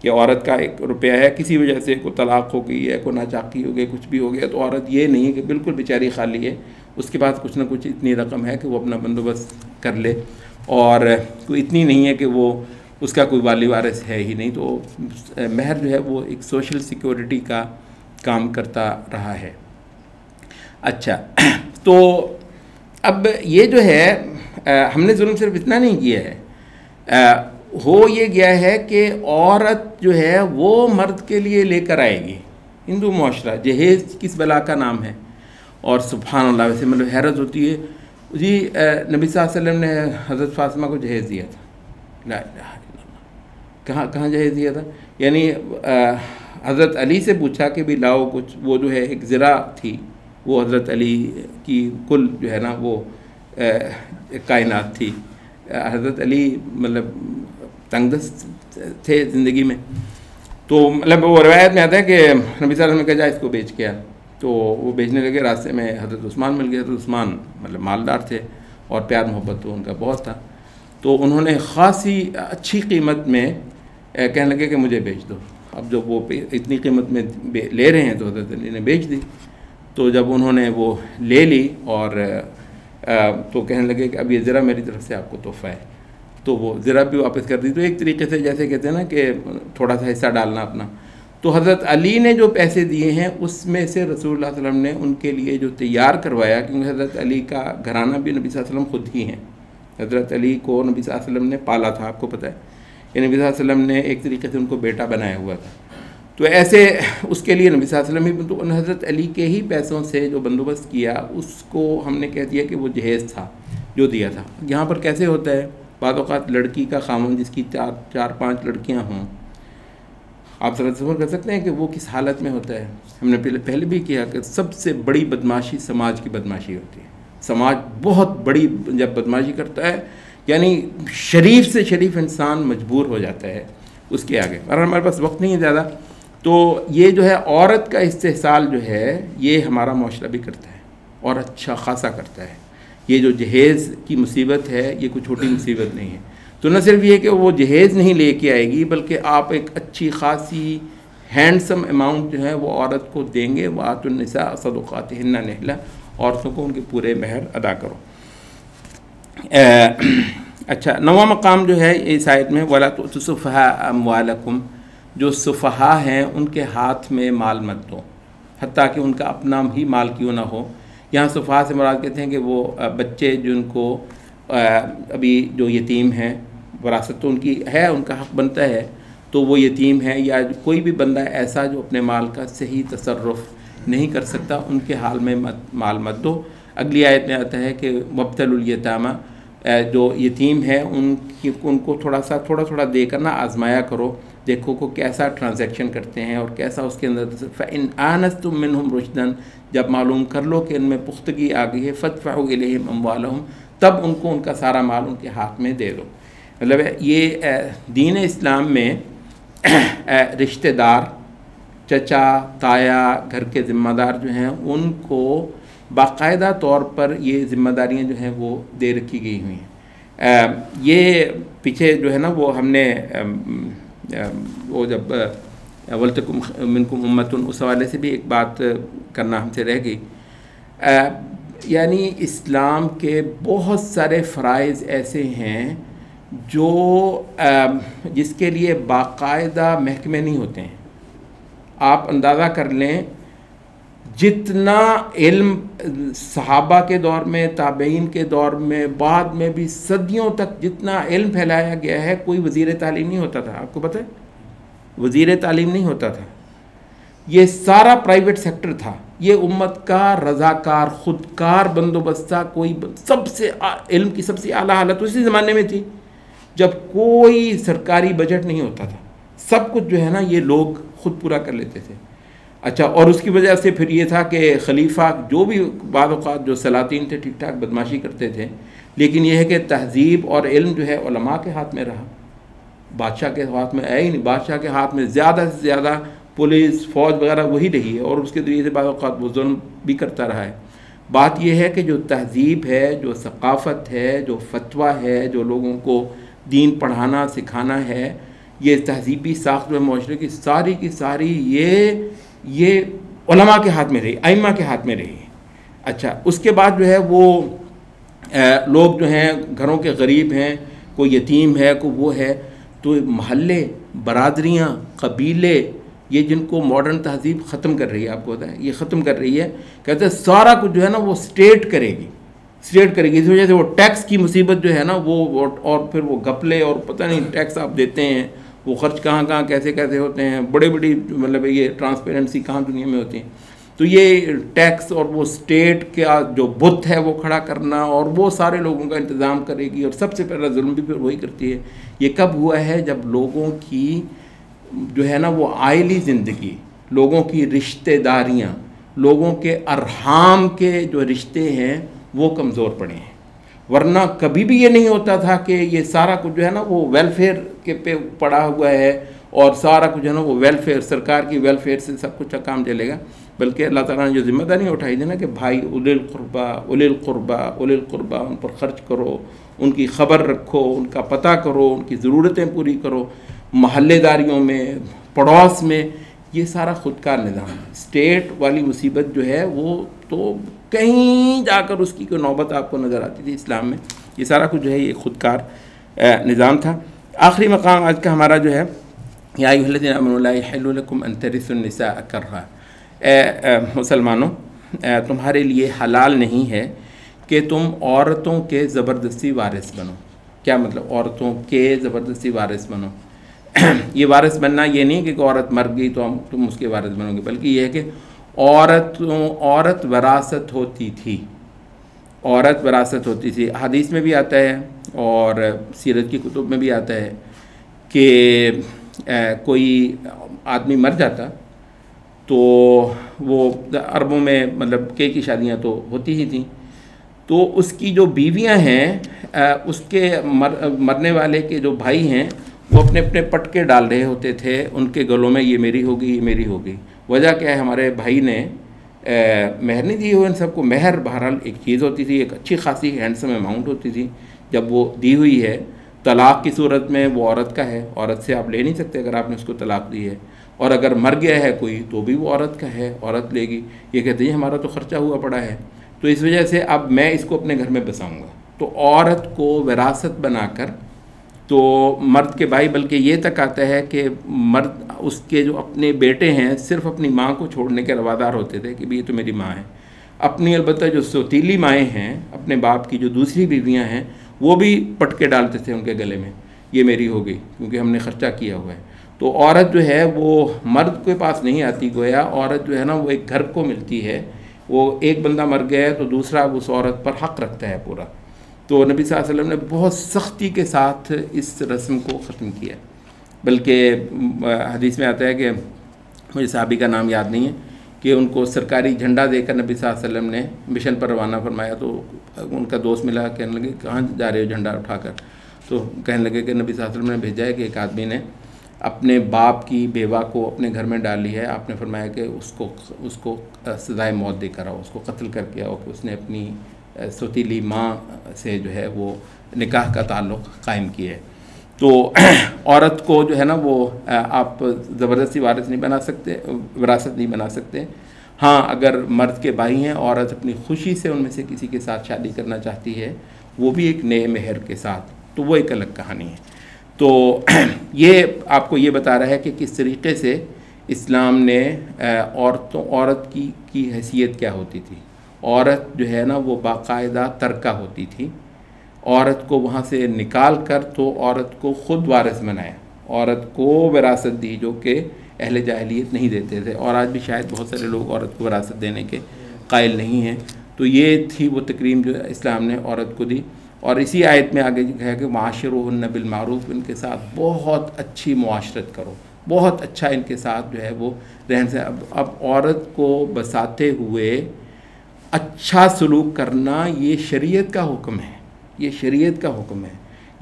कि औरत का 1 रुपया है, किसी वजह से कोई तलाक हो गई है, कोई नाचाकी हो गई, कुछ भी हो गया, तो औरत ये नहीं है कि बिल्कुल बेचारी खाली है, उसके पास कुछ ना कुछ इतनी रकम है कि वो अपना बंदोबस्त कर ले, और कोई इतनी नहीं है कि वो उसका कोई वाली वारिस है ही नहीं। तो महर जो है वो एक सोशल सिक्योरिटी का काम करता रहा है। अच्छा, तो अब ये जो है हमने जुल्म सिर्फ इतना नहीं किया है, हो ये गया है कि औरत जो है वो मर्द के लिए लेकर आएगी। हिंदू मुआशरा जहेज़ किस बला का नाम है, और सुभान अल्लाह, वैसे मतलब हैरत होती है जी, नबी सल्लल्लाहु अलैहि वसल्लम ने हज़रत फातिमा को जहेज़ दिया था। ला इलाहा इल्लल्लाह, कहाँ जहेज़ दिया था? यानी हज़रत अली से पूछा कि भी लाओ कुछ, वो जो है एक ज़रा थी, वो हज़रत अली की कुल जो है ना वो कायनात थी। हज़रत अली मतलब तंगदस्त थे ज़िंदगी में, तो मतलब वो रवायत में आता है कि नबी सल्लल्लाहु अलैहि वसल्लम ने कहा जा इसको बेच के आ, तो वो बेचने लगे, रास्ते में हज़रत उस्मान मिल गए। तो उस्मान मतलब मालदार थे और प्यार मोहब्बत तो उनका बहुत था, तो उन्होंने ख़ासी अच्छी कीमत में कहने लगे कि मुझे बेच दो। अब जब वो इतनी कीमत में ले रहे हैं तो हज़रत अली ने बेच दी। तो जब उन्होंने वो ले ली और तो कहने लगे कि अब ये ज़रा मेरी तरफ से आपको तोहफ़ा है, तो वो ज़रा भी वापस कर दी। तो एक तरीके से जैसे कहते हैं ना कि थोड़ा सा हिस्सा डालना अपना। तो हज़रत अली ने जो पैसे दिए हैं उसमें से रसूलुल्लाह सल्लल्लाहु अलैहि वसल्लम ने उनके लिए जो तैयार करवाया, क्योंकि हज़रत अली का घराना भी नबी सल्लल्लाहु अलैहि वसल्लम ख़ुद ही हैं। हज़रत अली को नबी सल्लल्लाहु अलैहि वसल्लम ने पाला था, आपको पता है, ये नबी सल्लल्लाहु अलैहि वसल्लम ने एक तरीके से उनको बेटा बनाया हुआ था। तो ऐसे उसके लिए नबी सल्लल्लाहु अलैहि वसल्लम ही, तो हज़रत अली के ही पैसों से जो बंदोबस्त किया उसको हमने कह दिया कि वो जहेज़ था जो दिया था। यहाँ पर कैसे होता है, बाद औक़ात लड़की का ख़ामन जिसकी 4-5 लड़कियाँ हों, आप तसव्वुर कर सकते हैं कि वो किस हालत में होता है। हमने पहले भी किया कि सबसे बड़ी बदमाशी समाज की बदमाशी होती है। समाज बहुत बड़ी जब बदमाशी करता है, यानी शरीफ से शरीफ इंसान मजबूर हो जाता है उसके आगे। और हमारे पास वक्त नहीं है ज़्यादा, तो ये जो है औरत का इस्तेहसाल जो है ये हमारा मुआशरा भी करता है और अच्छा खासा करता है। ये जो जहेज़ की मुसीबत है ये कोई छोटी मुसीबत नहीं है। तो न सिर्फ ये कि वो जहेज़ नहीं लेके आएगी, बल्कि आप एक अच्छी खासी हैंडसम अमाउंट जो है वो औरत को देंगे। वातुन्निसा सदक़ातिहिन्ना निहला, औरतों को उनके पूरे महर अदा करो। अच्छा, नवा मकाम जो है इस आयत में, वला तुसफ़हा अम्वालकुम, जो सुफ़हा हैं उनके हाथ में माल मत दो, हत्ता कि उनका अपना ही माल क्यों ना हो। यहाँ सुफ़हा से मुराद कहते हैं कि वो बच्चे जिनको अभी जो यतीम हैं, वरासत तो उनकी है, उनका हक़ बनता है, तो वो यतीम है या कोई भी बंदा ऐसा जो अपने माल का सही तसर्रुफ़ नहीं कर सकता, उनके हाल में माल मत दो। अगली आयत में आता है कि वब्तलुल यतामा, जो यतीम है उनको थोड़ा थोड़ा देकर ना आज़माया करो, देखो को कैसा ट्रांजैक्शन करते हैं और कैसा उसके अंदर। फ़इन आनस्तुम मिनहुम रुश्दन, जब मालूम कर लो कि इनमें पुख्तगी आ गई है, फ़दफ़उ इलैहिम अम्वालहुम, तब उनको उनका सारा माल उनके हाथ में दे दो। मतलब ये दीन इस्लाम में रिश्तेदार, चचा, ताया, घर के ज़िम्मेदार जो हैं उनको बाकायदा तौर पर ये ज़िम्मेदारियाँ जो हैं वो दे रखी गई हुई हैं। ये पीछे जो है ना वो हमने वो जब वलतकुम मिनकुम उम्मतुन, उस हवाले से भी एक बात करना हमसे रह गई। यानी इस्लाम के बहुत सारे फ़राइज़ ऐसे हैं जो जिसके लिए बाकायदा महकमे नहीं होते हैं। आप अंदाज़ा कर लें, जितना इल्म सहाबा के दौर में, ताबईन के दौर में, बाद में भी सदियों तक जितना इल्म फैलाया गया है, कोई वज़ीर तालीम नहीं होता था। आपको पता है, वज़ीर तालीम नहीं होता था, ये सारा प्राइवेट सेक्टर था। ये उम्मत का रज़ाकार ख़ुदकार बंदोबस्त था। कोई सबसे इल्म की सबसे आला हालत उसी ज़माने में थी जब कोई सरकारी बजट नहीं होता था, सब कुछ जो है ना ये लोग ख़ुद पूरा कर लेते थे। अच्छा, और उसकी वजह से फिर ये था कि खलीफा जो भी बाद औक़ात जो सलातीन थे ठीक ठाक बदमाशी करते थे, लेकिन यह है कि तहज़ीब और इल्म जो है उलमा के हाथ में रहा, बादशाह के हाथ में आया ही नहीं। बादशाह के हाथ में ज़्यादा से ज़्यादा पुलिस फ़ौज वगैरह वही रही है और उसके ज़रिए से बाद औक़ात वो जुल्म भी करता रहा है। बात यह है कि जो तहज़ीब है, जो सक़ाफ़त है, जो फतवा है, जो लोगों को दीन पढ़ाना सिखाना है, ये तहजीबी साख्त में माशरे की सारी ये उलमा के हाथ में रही, आइम्मा के हाथ में रही। अच्छा, उसके बाद जो है वो लोग जो हैं घरों के गरीब हैं, कोई यतीम है, कोई वो है, तो महल्ले, बरादरियाँ, कबीले, ये जिनको मॉडर्न तहजीब ख़त्म कर रही है, आपको पता है ये ख़त्म कर रही है। कहते हैं सारा कुछ जो है ना वो स्टेट करेगी। इस वजह से वो टैक्स की मुसीबत जो है ना वो और फिर वो घपले और पता नहीं टैक्स आप देते हैं, वो खर्च कहाँ कहाँ कैसे कैसे होते हैं, बड़ी मतलब ये ट्रांसपेरेंसी कहाँ दुनिया में होती है। तो ये टैक्स और वो स्टेट का जो बुत है वो खड़ा करना और वो सारे लोगों का इंतज़ाम करेगी, और सबसे पहला जुल्म भी फिर वही करती है। ये कब हुआ है? जब लोगों की जो है ना वो आइली ज़िंदगी, लोगों की रिश्तेदारियाँ, लोगों के अरहाम के जो रिश्ते हैं वो कमज़ोर पड़े हैं। वरना कभी भी ये नहीं होता था कि ये सारा कुछ जो है ना वो वेलफेयर के पे पड़ा हुआ है और सारा कुछ जो है ना वो वेलफेयर, सरकार की वेलफेयर से सब कुछ काम चलेगा। बल्कि अल्लाह ताला ने जो जिम्मेदारी उठाई थी ना कि भाई उलिल क़ुरबा उन पर ख़र्च करो, उनकी ख़बर रखो, उनका पता करो, उनकी ज़रूरतें पूरी करो, महल्लेदारियों में, पड़ोस में, ये सारा खुदकार निज़ाम है। स्टेट वाली मुसीबत जो है वो तो कहीं जाकर उसकी कोई नौबत आपको नज़र आती थी इस्लाम में। ये सारा कुछ जो है ये खुदकार निज़ाम था। आखिरी मकाम आज का हमारा जो है या अय्युहल्लज़ीना आमनू ला यहिल्लु लकुम अन तरिसुन निसा करहा, मुसलमानों तुम्हारे लिए हलाल नहीं है कि तुम औरतों के ज़बरदस्ती वारिस बनो। क्या मतलब औरतों के ज़बरदस्ती वारिस बनो? ये वारिस बनना ये नहीं कि औरत मर गई तो तुम उसके वारिस बनोगे, बल्कि ये है कि औरत वरासत होती थी, औरत वरासत होती थी। हदीस में भी आता है और सीरत की कुतुब में भी आता है कि कोई आदमी मर जाता तो वो अरबों में मतलब की शादियाँ तो होती ही थी, तो उसकी जो बीवियां हैं उसके मरने वाले के जो भाई हैं वो अपने अपने पटके डाल रहे होते थे उनके गलों में, ये मेरी होगी, ये मेरी होगी। वजह क्या है? हमारे भाई ने मेहर नहीं दी हुई इन सबको। मेहर बहरहाल एक चीज़ होती थी, एक अच्छी खासी हैंडसम अमाउंट होती थी। जब वो दी हुई है तलाक़ की सूरत में वो औरत का है, औरत से आप ले नहीं सकते अगर आपने उसको तलाक़ दी है, और अगर मर गया है कोई तो भी वो औरत का है, औरत लेगी। ये कहते हैं हमारा तो ख़र्चा हुआ पड़ा है, तो इस वजह से अब मैं इसको अपने घर में बसाऊँगा। तो औरत को विरासत बनाकर तो मर्द के भाई, बल्कि ये तक आता है कि मर्द उसके जो अपने बेटे हैं सिर्फ़ अपनी माँ को छोड़ने के रवादार होते थे कि भाई ये तो मेरी माँ है। अपनी अलबत्ता जो सौतीली माएँ हैं, अपने बाप की जो दूसरी बीवियाँ हैं, वो भी पटके डालते थे उनके गले में, ये मेरी हो गई क्योंकि हमने ख़र्चा किया हुआ है। तो औरत जो है वो मर्द के पास नहीं आती, गोया औरत जो है ना वो एक घर को मिलती है। वो एक बंदा मर गया है तो दूसरा उस औरत पर हक़ रखता है पूरा। तो नबी सल्लल्लाहु अलैहि वसल्लम ने बहुत सख्ती के साथ इस रस्म को ख़त्म किया। बल्कि हदीस में आता है कि मुझे साहबी का नाम याद नहीं है कि उनको सरकारी झंडा देकर नबी सल्लल्लाहु अलैहि वसल्लम ने मिशन पर रवाना फरमाया। तो उनका दोस्त मिला, कहने लगे कहाँ जा रहे हो झंडा उठाकर? तो कहने लगे कि नबी सल्लल्लाहु अलैहि वसल्लम ने भेजा है कि एक आदमी ने अपने बाप की बेवा को अपने घर में डाल ली है, आपने फरमाया कि उसको सज़ाए मौत देकर आओ, उसको कत्ल करके आओ कि उसने अपनी सौतीली माँ से जो है वो निकाह का ताल्लुक़ कायम किया है। तो औरत को जो है ना वो आप ज़बरदस्ती वारिस नहीं बना सकते, विरासत नहीं बना सकते। हाँ, अगर मर्द के भाई हैं, औरत अपनी खुशी से उनमें से किसी के साथ शादी करना चाहती है, वो भी एक नए मेहर के साथ, तो वो एक अलग कहानी है। तो ये आपको ये बता रहा है कि किस तरीके से इस्लाम ने औरत की हैसियत क्या होती थी। औरत जो है ना वो बाकायदा तरका होती थी। औरत को वहाँ से निकाल कर तो औरत को ख़ुद वारिस बनाया, औरत को विरासत दी जो कि अहले जाहिलियत नहीं देते थे, और आज भी शायद बहुत सारे लोग औरत को विरासत देने के कायल नहीं हैं। तो ये थी वो तकरीम जो इस्लाम ने औरत को दी। और इसी आयत में आगे कहा कि माशिरुहुन्ना बिल मारूफ़, इनके साथ बहुत अच्छी मुआशरत करो, बहुत अच्छा इनके साथ जो है वो रहन से। अब औरत को बसाते हुए अच्छा सलूक करना ये शरीयत का हुक्म है, ये शरीयत का हुक्म है।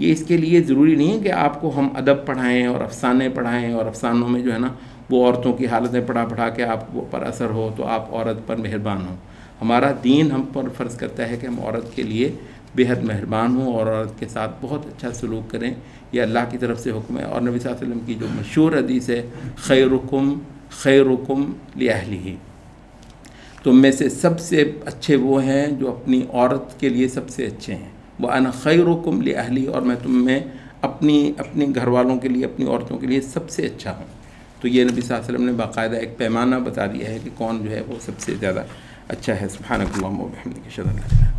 ये इसके लिए ज़रूरी नहीं है कि आपको हम अदब पढ़ाएं और अफसाने पढ़ाएं और अफसानों में जो है ना वो औरतों की हालतें पढ़ा के आप वो पर असर हो तो आप औरत पर मेहरबान हो। हमारा दीन हम पर फ़र्ज़ करता है कि हम औरत के लिए बेहद मेहरबान हूँ और औरत के साथ बहुत अच्छा सलूक करें। ये अल्लाह की तरफ से हुक्म है। और नबी सल्लल्लाहु अलैहि वसल्लम की जो मशहूर हदीस है, खैरुकुम लिअहलिही, तुम में से सबसे अच्छे वो हैं जो अपनी औरत के लिए सबसे अच्छे हैं। व अना खैरुकुम लिअहली, और मैं तुम में अपनी घर वालों के लिए, अपनी औरतों के लिए सबसे अच्छा हूँ। तो ये नबी सल्लल्लाहु अलैहि वसल्लम ने बाकायदा एक पैमाना बता दिया है कि कौन जो है वो सबसे ज़्यादा अच्छा है। सुब्हानकल्लाहुम्मा व बिहम्दिका, अशहदु अन ला इलाहा इल्ला अंत।